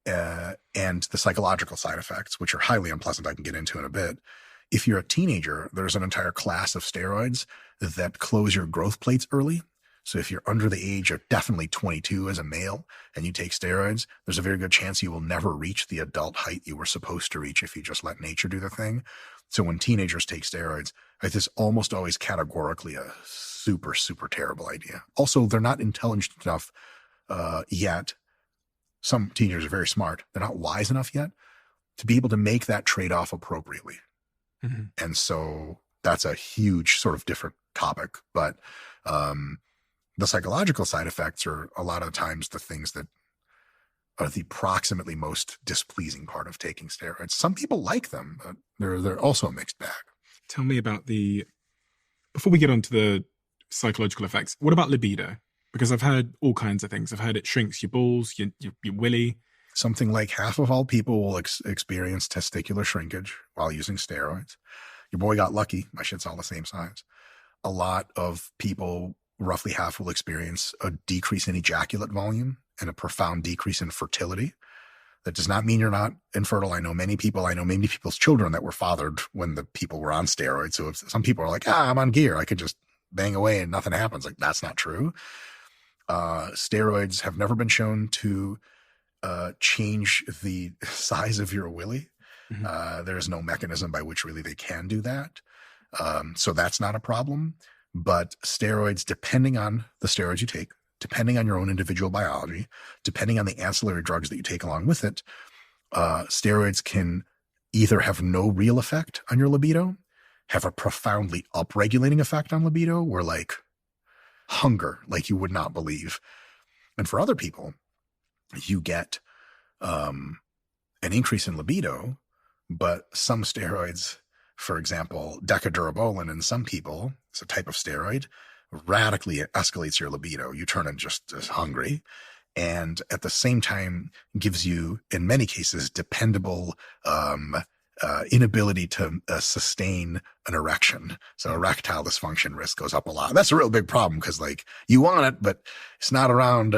and the psychological side effects, which are highly unpleasant. I can get into in a bit. If you're a teenager, there's an entire class of steroids that close your growth plates early. So if you're under the age of definitely 22 as a male and you take steroids, there's a very good chance you will never reach the adult height you were supposed to reach if you just let nature do the thing. So when teenagers take steroids, this is almost always categorically a super, super terrible idea. Also, they're not intelligent enough yet. Some teenagers are very smart. They're not wise enough yet to be able to make that trade-off appropriately. Mm-hmm. And so that's a huge sort of different topic. But the psychological side effects are a lot of times the things that are the approximately most displeasing part of taking steroids. Some people like them, but they're also a mixed bag. Tell me about before we get on to the psychological effects, what about libido? Because I've heard all kinds of things. I've heard it shrinks your balls, your willy. Something like half of all people will experience testicular shrinkage while using steroids. Your boy got lucky. My shit's all the same size. A lot of people, roughly half, will experience a decrease in ejaculate volume and a profound decrease in fertility. That does not mean you're not infertile. I know many people's children that were fathered when the people were on steroids. So if some people are like, I'm on gear, I could just bang away and nothing happens. Like, that's not true. Steroids have never been shown to change the size of your willy. Mm-hmm. There is no mechanism by which really they can do that. So that's not a problem. But steroids, depending on the steroids you take, depending on your own individual biology, depending on the ancillary drugs that you take along with it, steroids can either have no real effect on your libido, have a profoundly upregulating effect on libido, where like hunger, like you would not believe. And for other people, you get an increase in libido, but some steroids, for example, decadurabolin in some people, it's a type of steroid, radically escalates your libido. You turn in just as hungry, and at the same time gives you, in many cases, dependable inability to sustain an erection. So erectile dysfunction risk goes up a lot. That's a real big problem because like you want it, but it's not around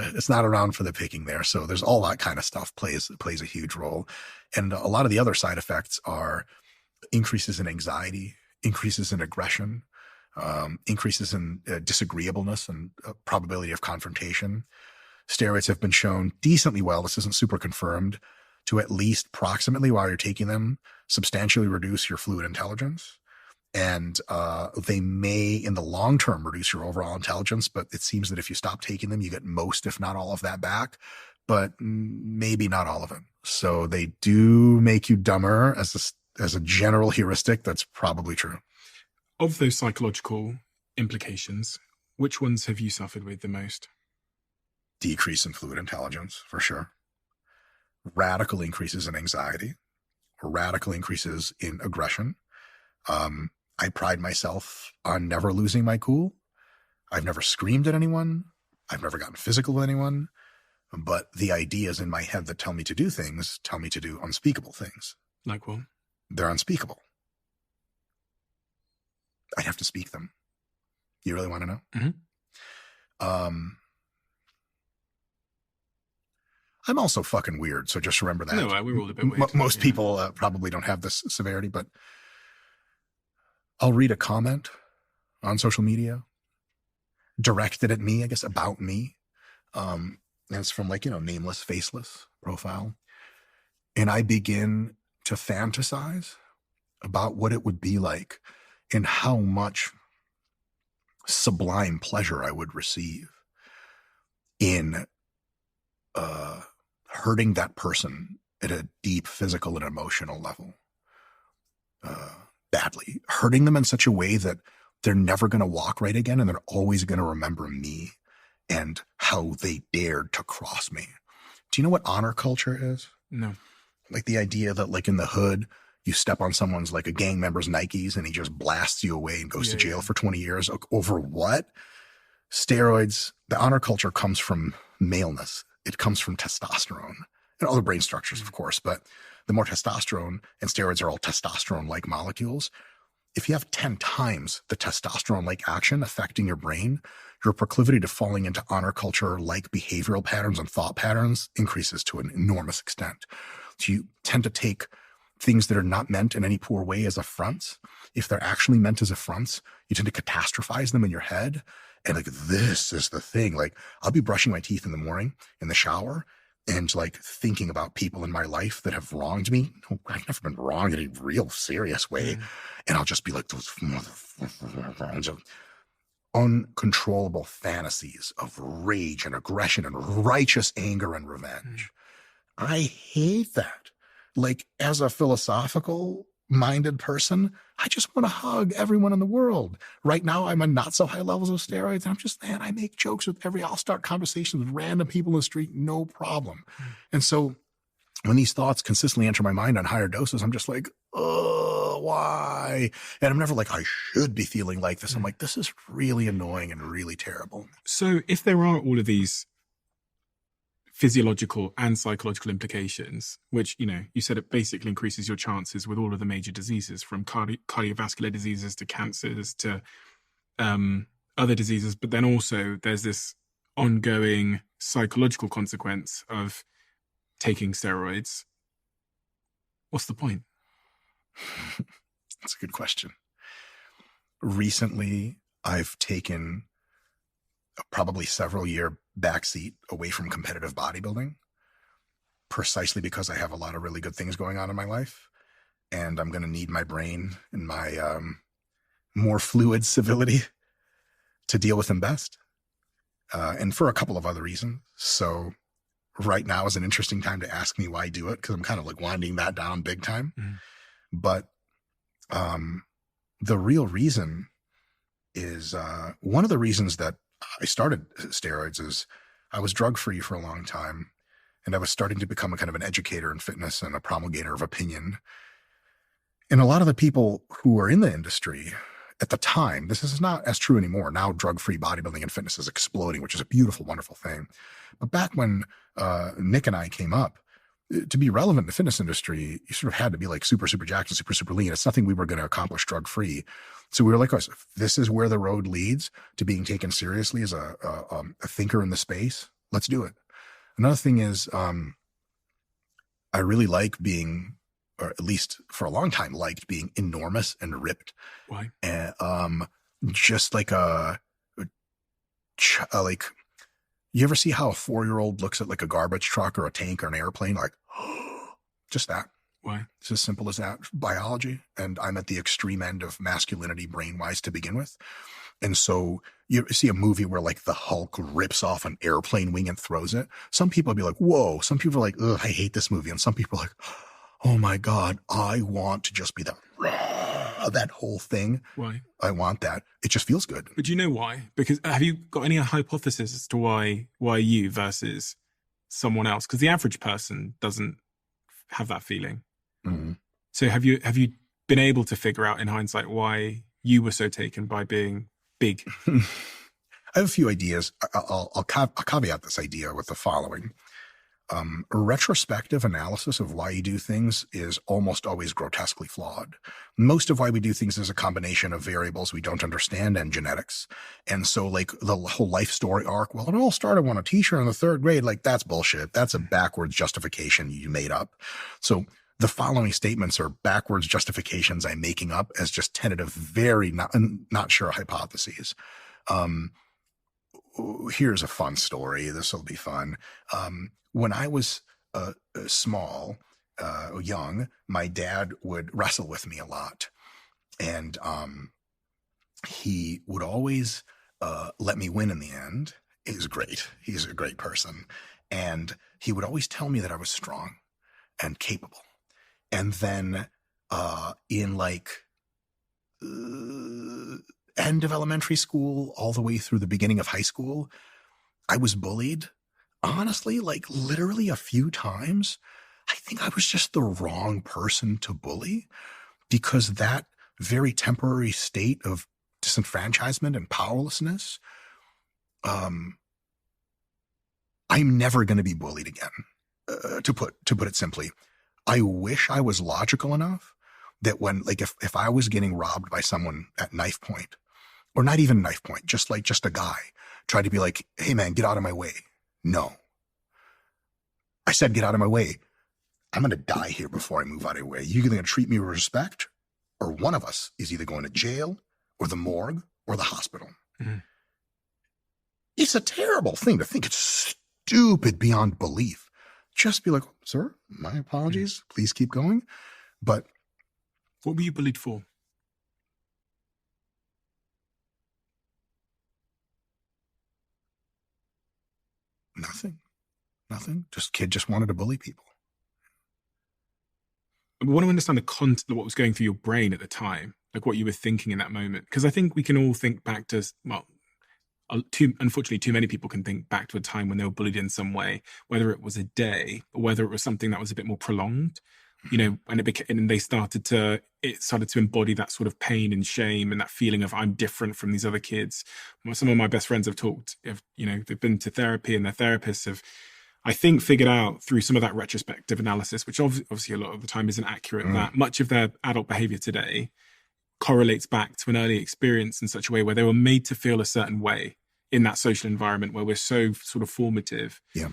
for the picking there. So there's all that kind of stuff plays a huge role. And a lot of the other side effects are increases in anxiety, increases in aggression, increases in disagreeableness and probability of confrontation. Steroids have been shown decently well, this isn't super confirmed, to at least proximately, while you're taking them, substantially reduce your fluid intelligence. And they may, in the long term, reduce your overall intelligence, but it seems that if you stop taking them, you get most, if not all of that back, but maybe not all of it. So they do make you dumber as a general heuristic. That's probably true. Of those psychological implications, which ones have you suffered with the most? Decrease in fluid intelligence, for sure. Radical increases in anxiety, radical increases in aggression. I pride myself on never losing my cool. I've never screamed at anyone. I've never gotten physical with anyone. But the ideas in my head that tell me to do things tell me to do unspeakable things. Like what? They're unspeakable. I have to speak them. You really want to know? Mm-hmm. I'm also fucking weird, so just remember that. No, we're all a bit weird. Most people probably don't have this severity, but I'll read a comment on social media directed at me, I guess, about me. And it's from like, nameless, faceless profile. And I begin to fantasize about what it would be like and how much sublime pleasure I would receive in hurting that person at a deep physical and emotional level, badly, hurting them in such a way that they're never going to walk right again, and they're always going to remember me and how they dared to cross me. Do you know what honor culture is? No. Like the idea that like in the hood, you step on someone's, like a gang member's Nikes, and he just blasts you away and goes to jail for 20 years over what? Steroids. The honor culture comes from maleness. It comes from testosterone and other brain structures, of course, but the more testosterone, and steroids are all testosterone-like molecules. If you have 10 times the testosterone-like action affecting your brain, your proclivity to falling into honor culture-like behavioral patterns and thought patterns increases to an enormous extent. So you tend to take things that are not meant in any poor way as affronts. If they're actually meant as affronts, you tend to catastrophize them in your head. And like, this is the thing. Like, I'll be brushing my teeth in the morning in the shower and like thinking about people in my life that have wronged me. I've never been wronged in a real serious way. And I'll just be like, those motherfuckers. Uncontrollable fantasies of rage and aggression and righteous anger and revenge. I hate that. Like, as a philosophical minded person, I just want to hug everyone in the world. Right now, I'm on not so high levels of steroids. And I'm just, man, I make jokes with I'll start conversations with random people in the street, no problem. And so when these thoughts consistently enter my mind on higher doses, I'm just like, oh, why? And I'm never like, I should be feeling like this. I'm like, this is really annoying and really terrible. So if there are all of these physiological and psychological implications, which, you said it basically increases your chances with all of the major diseases, from cardiovascular diseases to cancers to other diseases. But then also there's this ongoing psychological consequence of taking steroids. What's the point? That's a good question. Recently, I've taken a probably several-year backseat away from competitive bodybuilding, precisely because I have a lot of really good things going on in my life, and I'm going to need my brain and my more fluid civility to deal with them best, and for a couple of other reasons. So right now is an interesting time to ask me why I do it, because I'm kind of like winding that down big time. But the real reason is one of the reasons that I started steroids is I was drug-free for a long time, and I was starting to become a kind of an educator in fitness and a promulgator of opinion. And a lot of the people who were in the industry at the time, this is not as true anymore. Now drug-free bodybuilding and fitness is exploding, which is a beautiful, wonderful thing. But back when Nick and I came up, to be relevant in the fitness industry, you sort of had to be like super, super jacked and super, super lean. It's nothing we were going to accomplish drug-free. So we were like, if this is where the road leads to being taken seriously as a thinker in the space, let's do it. Another thing is, I really like being, or at least for a long time, liked being enormous and ripped. Why? And just like like, you ever see how a 4-year-old looks at like a garbage truck or a tank or an airplane? Like, just that. Why? It's as simple as that. Biology. And I'm at the extreme end of masculinity brain-wise to begin with. And so you see a movie where like the Hulk rips off an airplane wing and throws it. Some people will be like, whoa. Some people are like, ugh, I hate this movie. And some people are like, oh my God, I want to just be that whole thing. Why? I want that. It just feels good. But do you know why? Because have you got any hypothesis as to why you versus someone else? Because the average person doesn't have that feeling. Mm-hmm. So have you been able to figure out in hindsight why you were so taken by being big? I have a few ideas. I'll caveat this idea with the following. A retrospective analysis of why you do things is almost always grotesquely flawed. Most of why we do things is a combination of variables we don't understand and genetics. And so like the whole life story arc, well, it all started when a teacher in the 3rd grade, like that's bullshit. That's a backwards justification you made up. So the following statements are backwards justifications I'm making up as just tentative, very not sure hypotheses. Here's a fun story. This will be fun. When I was small, young, my dad would wrestle with me a lot. And he would always let me win in the end. He was great. He's a great person. And he would always tell me that I was strong and capable. And then in like end of elementary school, all the way through the beginning of high school, I was bullied. Honestly, like literally a few times. I think I was just the wrong person to bully, because that very temporary state of disenfranchisement and powerlessness, I'm never going to be bullied again. To put it simply, I wish I was logical enough that when, like, if I was getting robbed by someone at knife point, or not even knife point, just a guy tried to be like, hey man, get out of my way. No. I said, get out of my way. I'm going to die here before I move out of your way. You're either going to treat me with respect, or one of us is either going to jail or the morgue or the hospital. Mm-hmm. It's a terrible thing to think. It's stupid beyond belief. Just be like, sir, my apologies. Please keep going. But what were you bullied for? Nothing. Kid just wanted to bully people. I want to understand the content of what was going through your brain at the time, like what you were thinking in that moment. Because I think we can all think back to, well, unfortunately, too many people can think back to a time when they were bullied in some way, whether it was a day or whether it was something that was a bit more prolonged. You know, when it started to embody that sort of pain and shame and that feeling of I'm different from these other kids. Some of my best friends have talked, they've been to therapy, and their therapists have, I think, figured out through some of that retrospective analysis, which obviously a lot of the time isn't accurate, that much of their adult behavior today correlates back to an early experience in such a way where they were made to feel a certain way in that social environment where we're so sort of formative. Yeah.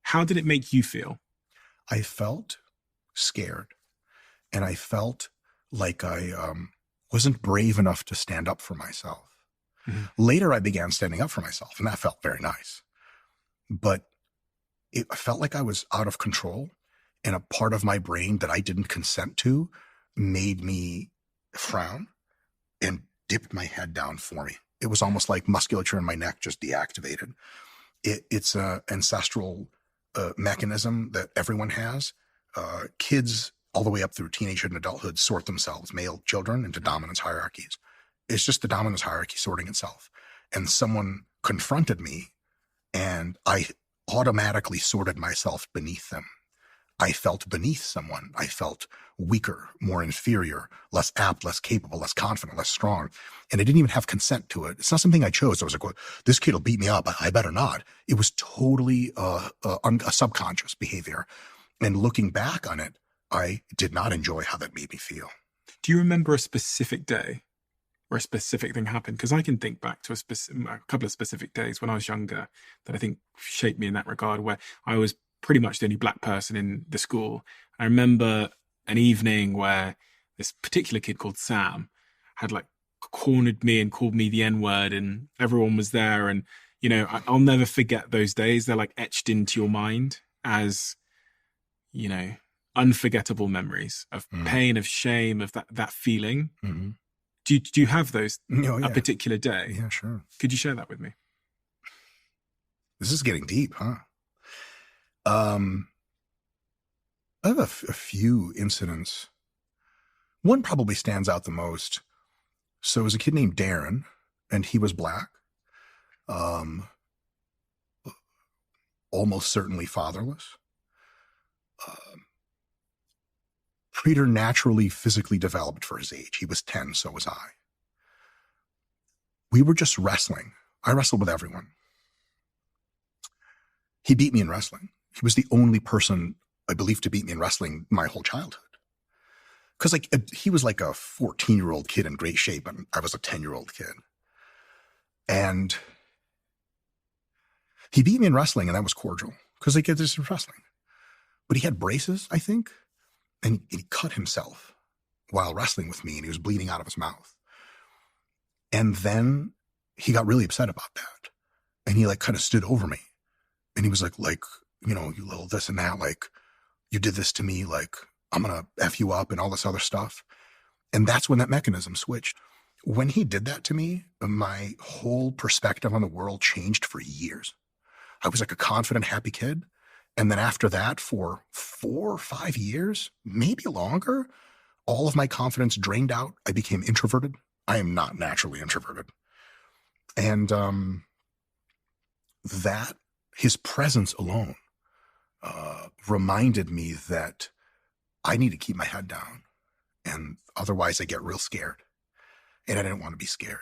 How did it make you feel? I felt scared, and I felt like I wasn't brave enough to stand up for myself. Mm-hmm. Later, I began standing up for myself, and that felt very nice. But I felt like I was out of control, and a part of my brain that I didn't consent to made me frown and dipped my head down for me. It was almost like musculature in my neck just deactivated. It's an ancestral mechanism that everyone has. Kids all the way up through teenagehood and adulthood sort themselves, male children, into dominance hierarchies. It's just the dominance hierarchy sorting itself. And someone confronted me, and I automatically sorted myself beneath them. I felt beneath someone. I felt weaker, more inferior, less apt, less capable, less confident, less strong. And I didn't even have consent to it. It's not something I chose. I was like, well, this kid will beat me up. I better not. It was totally a subconscious behavior. And looking back on it, I did not enjoy how that made me feel. Do you remember a specific day where a specific thing happened? Because I can think back to a couple of specific days when I was younger that I think shaped me in that regard, where I was pretty much the only black person in the school. I remember an evening where this particular kid called Sam had like cornered me and called me the N-word, and everyone was there. And, I'll never forget those days. They're like etched into your mind as, unforgettable memories of pain, of shame, of that feeling. Mm-hmm. Do you have those a particular day? Yeah, sure. Could you share that with me? This is getting deep, huh? I have a few incidents. One probably stands out the most. So it was a kid named Darren, and he was black. Almost certainly fatherless. Preternaturally physically developed for his age. He was 10, so was I. We were just wrestling. I wrestled with everyone. He beat me in wrestling. He was the only person I believe to beat me in wrestling my whole childhood. Because like he was like a 14-year-old kid in great shape, and I was a 10-year-old kid. And he beat me in wrestling, and that was cordial because like this is wrestling. But he had braces, I think, and he cut himself while wrestling with me, and he was bleeding out of his mouth. And then he got really upset about that, and he like kind of stood over me, and he was like, you know, you little this and that, like you did this to me, like I'm gonna F you up and all this other stuff. And that's when that mechanism switched. When he did that to me, my whole perspective on the world changed for years. I was like a confident, happy kid. And then after that, for 4 or 5 years, maybe longer, all of my confidence drained out. I became introverted. I am not naturally introverted. And that his presence alone reminded me that I need to keep my head down, and otherwise I get real scared, and I didn't want to be scared.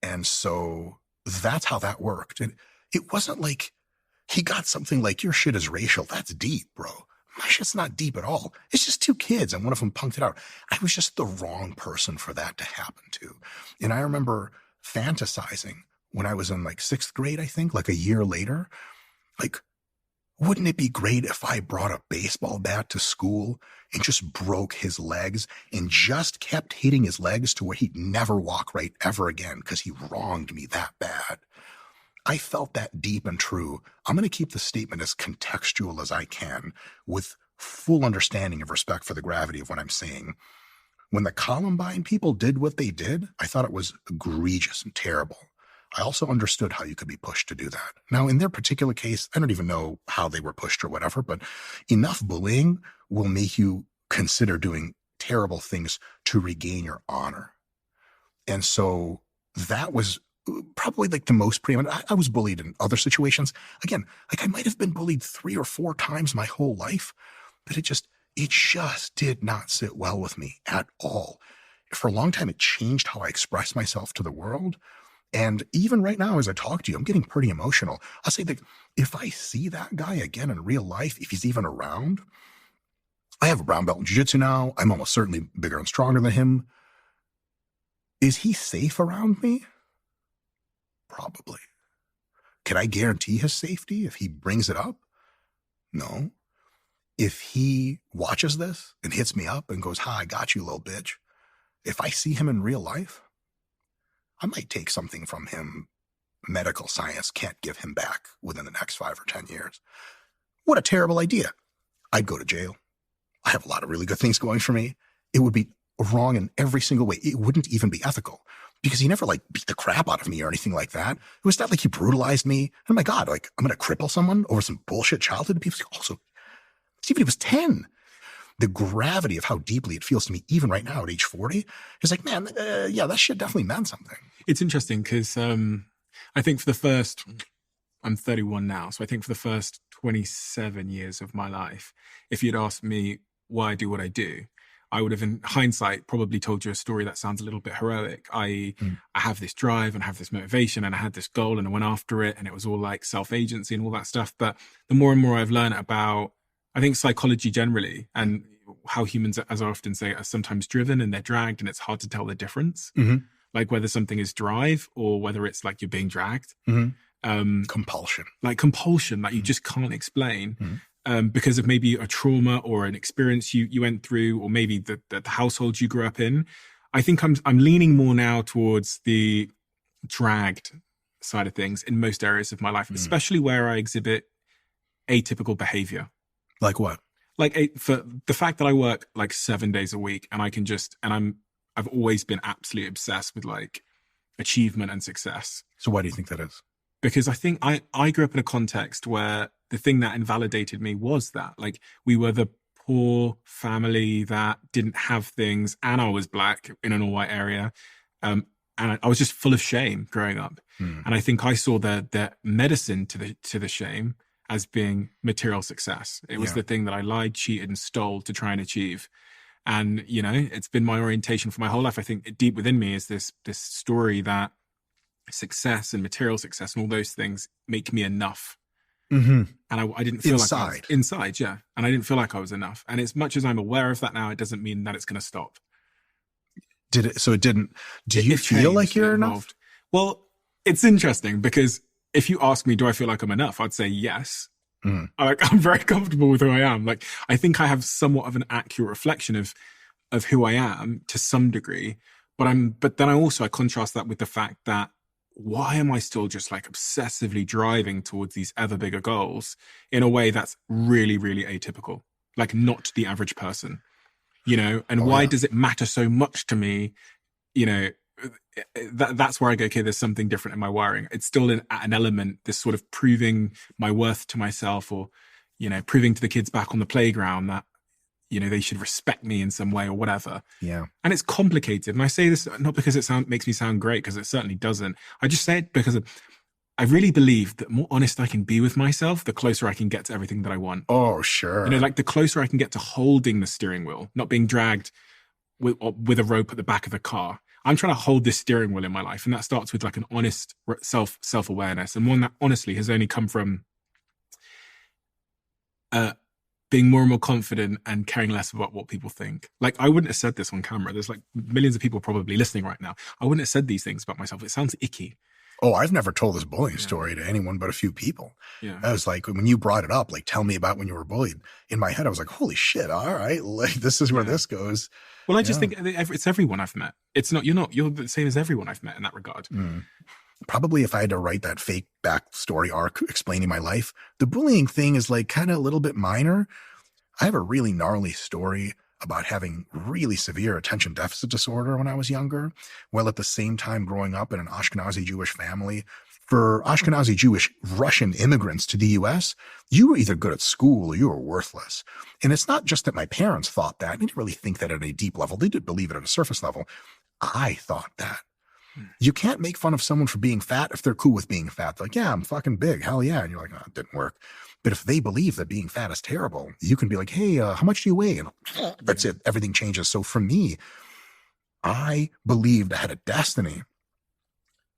And so that's how that worked. And it wasn't like he got something like, your shit is racial. That's deep, bro. My shit's not deep at all. It's just 2 kids, and one of them punked it out. I was just the wrong person for that to happen to. And I remember fantasizing when I was in like 6th grade, I think, like a year later, like, wouldn't it be great if I brought a baseball bat to school and just broke his legs and just kept hitting his legs to where he'd never walk right ever again because he wronged me that bad? I felt that deep and true. I'm going to keep the statement as contextual as I can with full understanding of respect for the gravity of what I'm saying. When the Columbine people did what they did, I thought it was egregious and terrible. I also understood how you could be pushed to do that. Now, in their particular case, I don't even know how they were pushed or whatever, but enough bullying will make you consider doing terrible things to regain your honor. And so that was probably like the most preeminent. I was bullied in other situations. Again, like I might have been bullied 3 or 4 times my whole life, but it just did not sit well with me at all. For a long time, it changed how I express myself to the world. And even right now, as I talk to you, I'm getting pretty emotional. I'll say that if I see that guy again in real life, if he's even around, I have a brown belt in jiu-jitsu now. I'm almost certainly bigger and stronger than him. Is he safe around me? Probably. Can I guarantee his safety if he brings it up? No. If he watches this and hits me up and goes, "Ha, I got you, little bitch." If I see him in real life, I might take something from him medical science can't give him back within the next 5 or 10 years. What a terrible idea. I'd go to jail. I have a lot of really good things going for me. It would be wrong in every single way. It wouldn't even be ethical because he never like beat the crap out of me or anything like that. It was not like he brutalized me. Oh my God, like I'm going to cripple someone over some bullshit childhood abuse. Also, even he was 10. The gravity of how deeply it feels to me, even right now at age 40, is like, man, yeah, that shit definitely meant something. It's interesting because I think for the first, I'm 31 now, so I think for the first 27 years of my life, if you'd asked me why I do what I do, I would have, in hindsight, probably told you a story that sounds a little bit heroic, i.e. I have this drive and I have this motivation and I had this goal and I went after it and it was all like self-agency and all that stuff. But the more and more I've learned about, I think, psychology generally and how humans, as I often say, are sometimes driven and they're dragged and it's hard to tell the difference. Mm-hmm. Like whether something is drive or whether it's like you're being dragged. Mm-hmm. Compulsion. Like compulsion that you just can't explain because of maybe a trauma or an experience you went through or maybe the household you grew up in. I think I'm leaning more now towards the dragged side of things in most areas of my life, especially where I exhibit atypical behavior. Like what? Like for the fact that I work like 7 days a week and I can just, and I've always been absolutely obsessed with like achievement and success. So why do you think that is? Because I think I grew up in a context where the thing that invalidated me was that like we were the poor family that didn't have things and I was black in an all white area. And I was just full of shame growing up. And I think I saw the medicine to the shame as being material success. It was the thing that I lied, cheated, and stole to try and achieve. And, you know, it's been my orientation for my whole life. I think deep within me is this story that success and material success and all those things make me enough. Mm-hmm. And I didn't feel like I was Inside. inside, yeah. And I didn't feel like I was enough. And as much as I'm aware of that now, it doesn't mean that it's going to stop. So it didn't, do you It feel like changed, you're it enough? evolved. Well, it's interesting because if you ask me, do I feel like I'm enough? I'd say yes. Mm. I'm very comfortable with who I am. Like, I think I have somewhat of an accurate reflection of who I am to some degree. But then I contrast that with the fact that why am I still just like obsessively driving towards these ever bigger goals in a way that's really, really atypical, like not the average person, you know? And why does it matter so much to me? You know, that's where I go, okay, there's something different in my wiring. It's still an element, this sort of proving my worth to myself, or, you know, proving to the kids back on the playground that, you know, they should respect me in some way or whatever. Yeah. And it's complicated. And I say this not because it makes me sound great, because it certainly doesn't. I just say it because I really believe that the more honest I can be with myself, the closer I can get to everything that I want. Oh, sure. You know, like the closer I can get to holding the steering wheel, not being dragged with a rope at the back of the car. I'm trying to hold this steering wheel in my life. And that starts with like an honest self-awareness. And one that honestly has only come from being more and more confident and caring less about what people think. Like, I wouldn't have said this on camera. There's like millions of people probably listening right now. I wouldn't have said these things about myself. It sounds icky. Oh, I've never told this bullying story to anyone but a few people. Yeah. I was like, when you brought it up, like, tell me about when you were bullied. In my head, I was like, holy shit, all right, like, this is where this goes. Well, I just think it's everyone I've met. You're the same as everyone I've met in that regard. Mm. Probably if I had to write that fake backstory arc explaining my life, the bullying thing is like kind of a little bit minor. I have a really gnarly story about having really severe attention deficit disorder when I was younger, while at the same time growing up in an Ashkenazi Jewish family. For Ashkenazi Jewish Russian immigrants to the US, you were either good at school or you were worthless. And it's not just that my parents thought that. They didn't really think that at a deep level. They did believe it at a surface level. I thought that. You can't make fun of someone for being fat if they're cool with being fat. They're like, yeah, I'm fucking big. Hell yeah. And you're like, oh, it didn't work. But if they believe that being fat is terrible, you can be like, hey, how much do you weigh? And that's it. Everything changes. So for me, I believed I had a destiny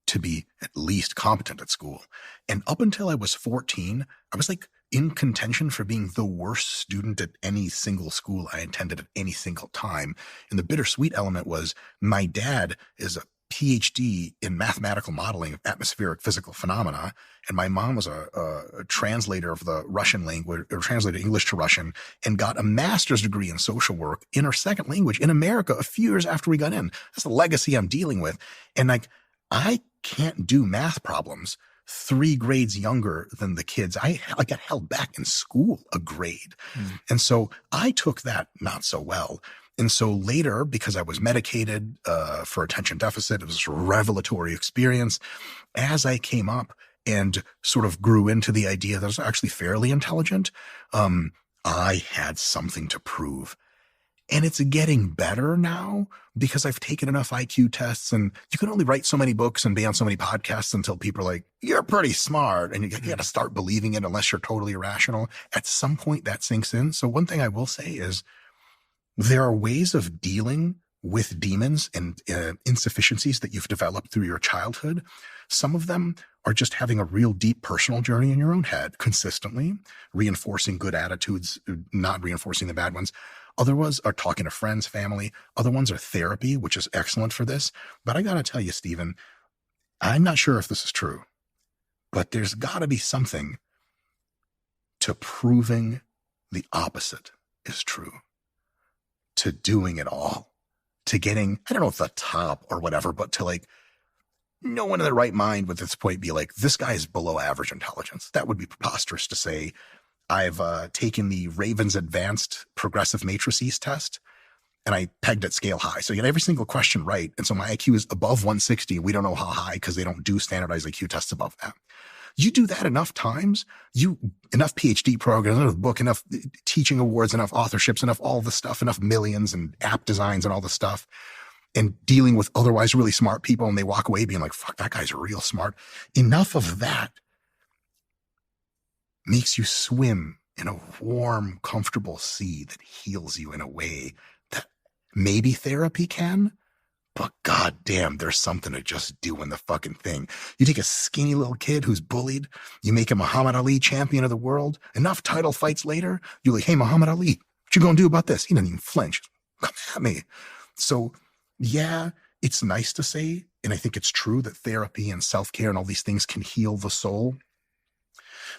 to be at least competent at school. And up until I was 14, I was like in contention for being the worst student at any single school I attended at any single time. And the bittersweet element was my dad is a PhD in mathematical modeling of atmospheric physical phenomena. And my mom was a translator of the Russian language, or translated English to Russian, and got a master's degree in social work in her second language in America a few years after we got in. That's the legacy I'm dealing with. And like, I can't do math problems 3 grades younger than the kids. I got held back in school a grade. And so I took that not so well. And so later, because I was medicated for attention deficit, it was a revelatory experience. As I came up and sort of grew into the idea that I was actually fairly intelligent, I had something to prove. And it's getting better now because I've taken enough IQ tests, and you can only write so many books and be on so many podcasts until people are like, you're pretty smart. And you got to start believing it unless you're totally irrational. At some point that sinks in. So one thing I will say is there are ways of dealing with demons and insufficiencies that you've developed through your childhood. Some of them are just having a real deep personal journey in your own head consistently, reinforcing good attitudes, not reinforcing the bad ones. Other ones are talking to friends, family. Other ones are therapy, which is excellent for this. But I got to tell you, Stephen, I'm not sure if this is true, but there's got to be something to proving the opposite is true, to doing it all, to getting, I don't know if the top or whatever, but to like, no one in their right mind would at this point be like, this guy is below average intelligence. That would be preposterous to say. I've taken the Ravens Advanced Progressive Matrices test, and I pegged at scale high. So you get every single question right. And so my IQ is above 160. We don't know how high because they don't do standardized IQ tests above that. You do that enough times, enough PhD programs, enough book, enough teaching awards, enough authorships, enough all the stuff, enough millions and app designs and all the stuff, and dealing with otherwise really smart people, and they walk away being like, fuck, that guy's real smart. Enough of that makes you swim in a warm, comfortable sea that heals you in a way that maybe therapy can, but goddamn, there's something to just doing the fucking thing. You take a skinny little kid who's bullied, you make him Muhammad Ali champion of the world. Enough title fights later, you're like, hey, Muhammad Ali, what you gonna do about this? He doesn't even flinch. Come at me. So yeah, it's nice to say, and I think it's true that therapy and self-care and all these things can heal the soul.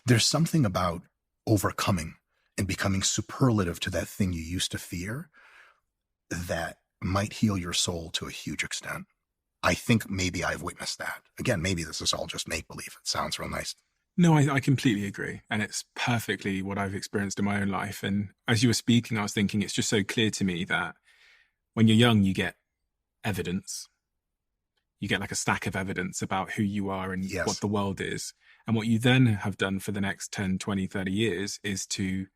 There's something about overcoming and becoming superlative to that thing you used to fear that might heal your soul to a huge extent. I think maybe I've witnessed that. Again, maybe this is all just make-believe. It sounds real nice. No, I completely agree. And it's perfectly what I've experienced in my own life. And as you were speaking, I was thinking it's just so clear to me that when you're young, you get evidence. You get like a stack of evidence about who you are and Yes. what the world is. And what you then have done for the next 10, 20, 30 years is to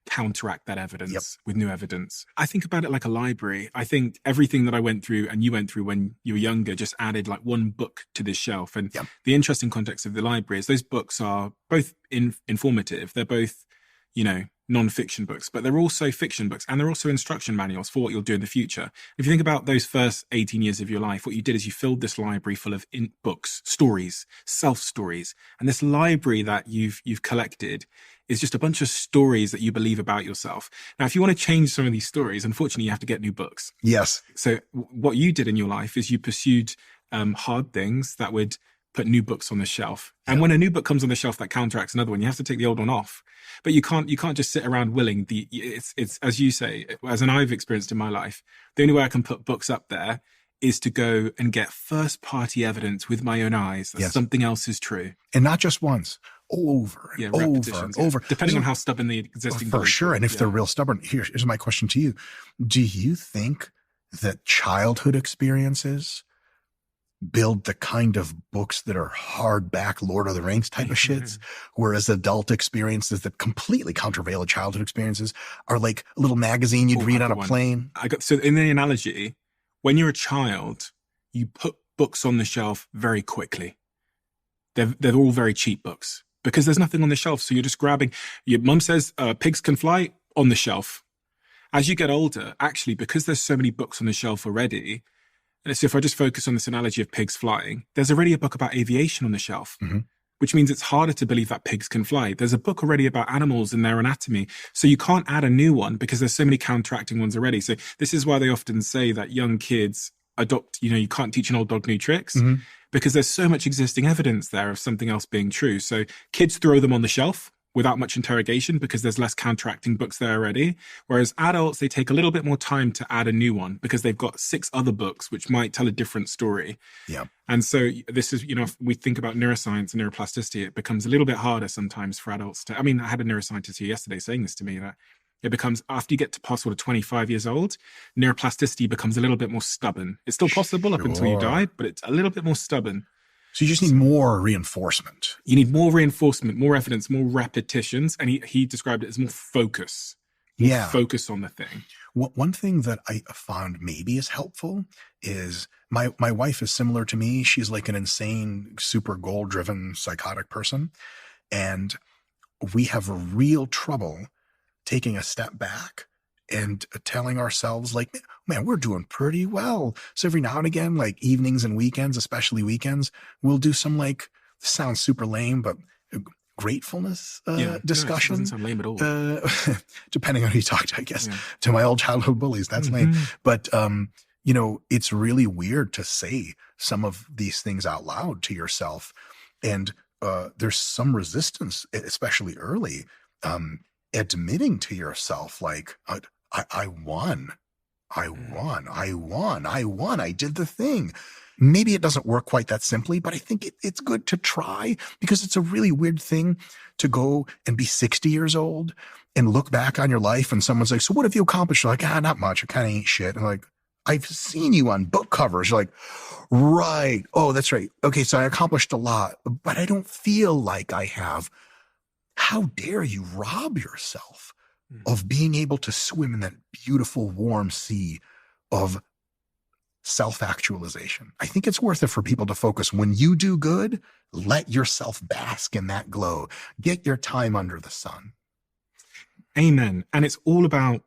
counteract that evidence with new evidence. I think about it like a library. I think everything that I went through and you went through when you were younger just added like one book to this shelf. And the interesting context of the library is those books are both informative. They're both, you know, non-fiction books, but they're also fiction books, and they're also instruction manuals for what you'll do in the future. If you think about those first 18 years of your life, what you did is you filled this library full of books, stories, self-stories, and this library that you've collected is just a bunch of stories that you believe about yourself. Now, if you want to change some of these stories, unfortunately, you have to get new books. Yes. So what you did in your life is you pursued hard things that would put new books on the shelf. And when a new book comes on the shelf that counteracts another one, you have to take the old one off. But you can't just sit around willing. It's as you say, as I've experienced in my life, the only way I can put books up there is to go and get first party evidence with my own eyes that something else is true. And not just once, over and over and over. Depending on how stubborn the existing for sure. And if they're real stubborn, here's my question to you. Do you think that childhood experiences build the kind of books that are hardback Lord of the Rings type of shits, whereas adult experiences that completely countervail childhood experiences are like a little magazine you'd read on a plane? So in the analogy, when you're a child, you put books on the shelf very quickly. They're all very cheap books because there's nothing on the shelf. So you're just grabbing, your mum says, pigs can fly, on the shelf. As you get older, actually, because there's so many books on the shelf already, and so if I just focus on this analogy of pigs flying, there's already a book about aviation on the shelf, which means it's harder to believe that pigs can fly. There's a book already about animals and their anatomy. So you can't add a new one because there's so many counteracting ones already. So this is why they often say that young kids adopt, you can't teach an old dog new tricks because there's so much existing evidence there of something else being true. So kids throw them on the shelf without much interrogation because there's less counteracting books there already. Whereas adults, they take a little bit more time to add a new one because they've got 6 other books which might tell a different story. Yeah. And so this is, if we think about neuroscience and neuroplasticity, it becomes a little bit harder sometimes for adults to, I had a neuroscientist here yesterday saying this to me, that it becomes, after you get to past sort of 25 years old, neuroplasticity becomes a little bit more stubborn. It's still possible up until you die, but it's a little bit more stubborn. So you just need more reinforcement. You need more reinforcement, more evidence, more repetitions. And he described it as more focus. More focus on the thing. One thing that I found maybe is helpful is my wife is similar to me. She's like an insane, super goal-driven, psychotic person. And we have real trouble taking a step back and telling ourselves like, man, we're doing pretty well. So every now and again, like evenings and weekends, especially weekends, we'll do some like, sounds super lame, but gratefulness discussion. No, it doesn't sound lame at all. Depending on who you talk to, I guess. To my old childhood bullies, that's lame. But, it's really weird to say some of these things out loud to yourself. And there's some resistance, especially early, admitting to yourself, like, I won. I did the thing. Maybe it doesn't work quite that simply, but I think it's good to try because it's a really weird thing to go and be 60 years old and look back on your life and someone's like, so what have you accomplished? You're like, not much. I kind of ain't shit. And like, I've seen you on book covers. You're like, right. Oh, that's right. Okay. So I accomplished a lot, but I don't feel like I have. How dare you rob yourself of being able to swim in that beautiful, warm sea of self-actualization? I think it's worth it for people to focus. When you do good, let yourself bask in that glow. Get your time under the sun. Amen. And it's all about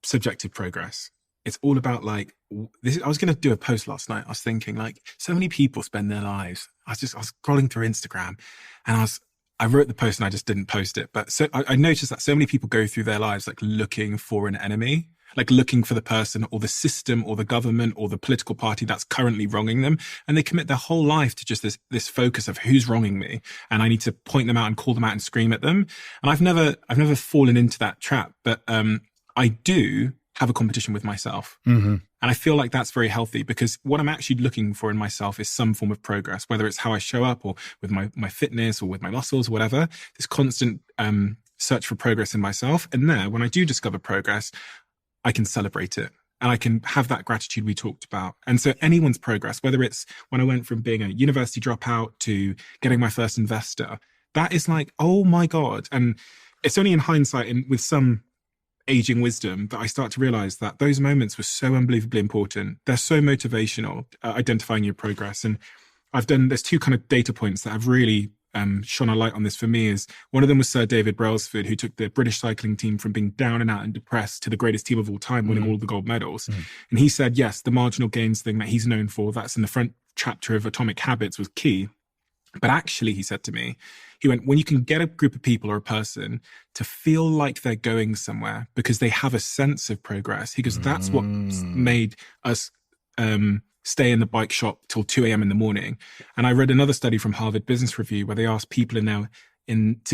subjective progress. it's all about like this. I was going to do a post last night. I was thinking like so many people spend their lives. I was scrolling through Instagram and I wrote the post and I just didn't post it. But so I noticed that so many people go through their lives like looking for an enemy, like looking for the person or the system or the government or the political party that's currently wronging them. And they commit their whole life to just this focus of who's wronging me. And I need to point them out and call them out and scream at them. And I've never fallen into that trap, but I do have a competition with myself. Mm-hmm. And I feel like that's very healthy because what I'm actually looking for in myself is some form of progress, whether it's how I show up or with my fitness or with my muscles, or whatever. This constant search for progress in myself. And there, when I do discover progress, I can celebrate it and I can have that gratitude we talked about. And so anyone's progress, whether it's when I went from being a university dropout to getting my first investor, that is like, oh my God. And it's only in hindsight and with some aging wisdom that I start to realize that those moments were so unbelievably important. They're so motivational, identifying your progress. And there's two kind of data points that have really shone a light on this for me. Is one of them was Sir David Brailsford, who took the British cycling team from being down and out and depressed to the greatest team of all time, winning all the gold medals. And he said, yes, the marginal gains thing that he's known for, that's in the front chapter of Atomic Habits, was key. But actually, he said to me, he went, when you can get a group of people or a person to feel like they're going somewhere because they have a sense of progress, he goes, that's what made us stay in the bike shop till 2 a.m. in the morning. And I read another study from Harvard Business Review where they asked people to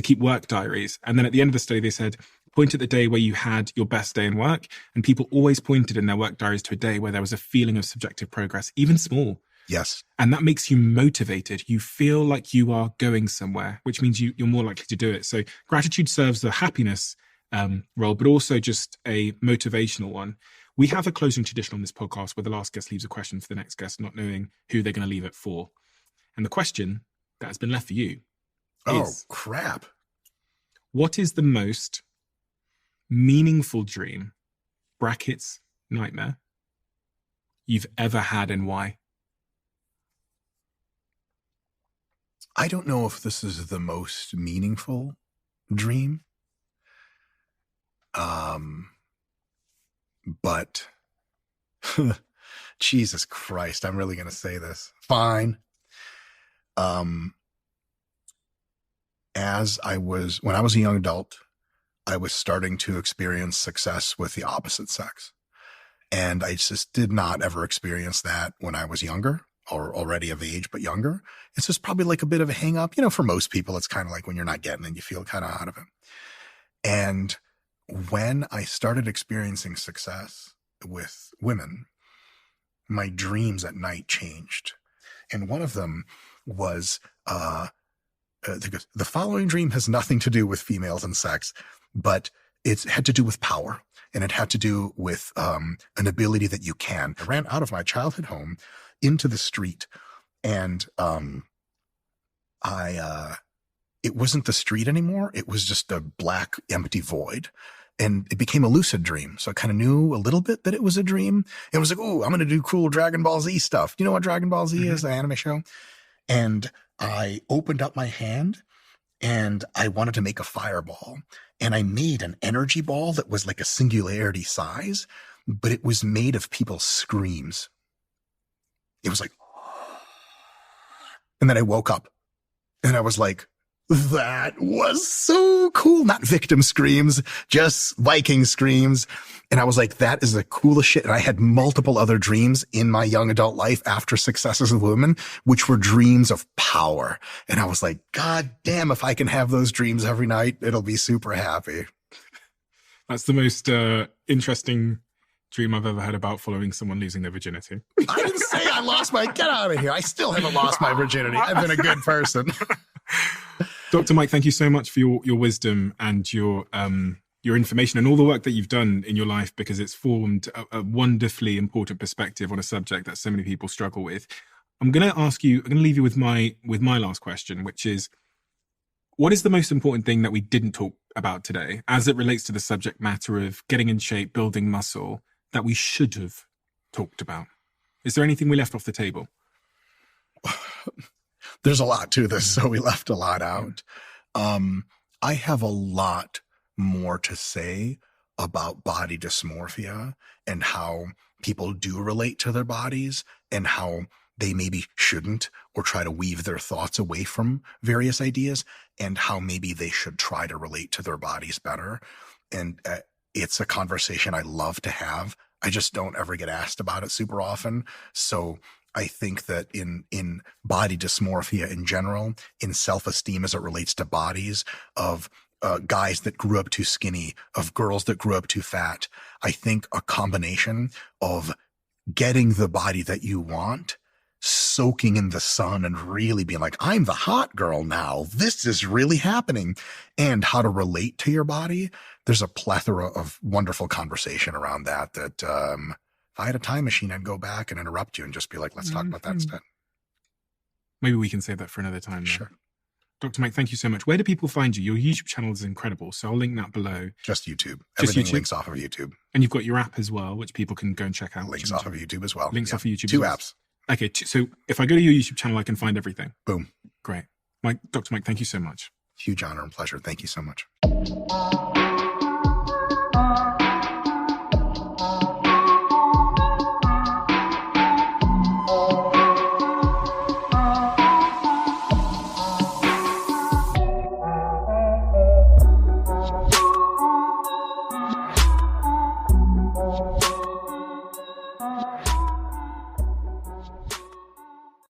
keep work diaries. And then at the end of the study, they said, point at the day where you had your best day in work. And people always pointed in their work diaries to a day where there was a feeling of subjective progress, even small. Yes. And that makes you motivated. You feel like you are going somewhere, which means you're more likely to do it. So gratitude serves the happiness role, but also just a motivational one. We have a closing tradition on this podcast where the last guest leaves a question for the next guest, not knowing who they're going to leave it for. And the question that has been left for you is, crap. What is the most meaningful dream, brackets, nightmare, you've ever had and why? I don't know if this is the most meaningful dream. But Jesus Christ, I'm really going to say this. Fine. When I was a young adult, I was starting to experience success with the opposite sex. And I just did not ever experience that when I was younger or already of age, but younger. It's just probably like a bit of a hang up. For most people, it's kind of like when you're not getting it, you feel kind of out of it. And when I started experiencing success with women, my dreams at night changed. And one of them was, the following dream has nothing to do with females and sex, but it had to do with power. And it had to do with an ability that you can. I ran out of my childhood home into the street, and it wasn't the street anymore. It was just a black, empty void. And it became a lucid dream. So I kind of knew a little bit that it was a dream. It was like, oh, I'm going to do cool Dragon Ball Z stuff. You know what Dragon Ball Z is, the anime show? And I opened up my hand and I wanted to make a fireball. And I made an energy ball that was like a singularity size, but it was made of people's screams. It was like, and then I woke up and I was like, that was so cool. Not victim screams, just Viking screams. And I was like, that is the coolest shit. And I had multiple other dreams in my young adult life after successes with women, which were dreams of power. And I was like, God damn, if I can have those dreams every night, it'll be super happy. That's the most interesting dream I've ever had about following someone losing their virginity. I didn't say I lost my, get out of here. I still haven't lost my virginity. I've been a good person. Dr. Mike, thank you so much for your wisdom and your information and all the work that you've done in your life, because it's formed a wonderfully important perspective on a subject that so many people struggle with. I'm going to leave you with my last question, which is, what is the most important thing that we didn't talk about today as it relates to the subject matter of getting in shape, building muscle, that we should have talked about? Is there anything we left off the table? There's a lot to this, so we left a lot out. I have a lot more to say about body dysmorphia and how people do relate to their bodies and how they maybe shouldn't, or try to weave their thoughts away from various ideas, and how maybe they should try to relate to their bodies better. And it's a conversation I love to have. I just don't ever get asked about it super often. So I think that in body dysmorphia in general, in self-esteem as it relates to bodies, of guys that grew up too skinny, of girls that grew up too fat, I think a combination of getting the body that you want, soaking in the sun and really being like, I'm the hot girl now, this is really happening, and how to relate to your body. There's a plethora of wonderful conversation around that if I had a time machine, I'd go back and interrupt you and just be like, let's talk about that instead. Maybe we can save that for another time. Sure. Dr. Mike, thank you so much. Where do people find you? Your YouTube channel is incredible, so I'll link that below. Just YouTube. Just Everything YouTube? links off of YouTube. And you've got your app as well, which people can go and check out. Links off of YouTube as well. Links off of YouTube. Two apps. Okay, so if I go to your YouTube channel, I can find everything. Boom. Great. Dr. Mike, thank you so much. Huge honor and pleasure. Thank you so much.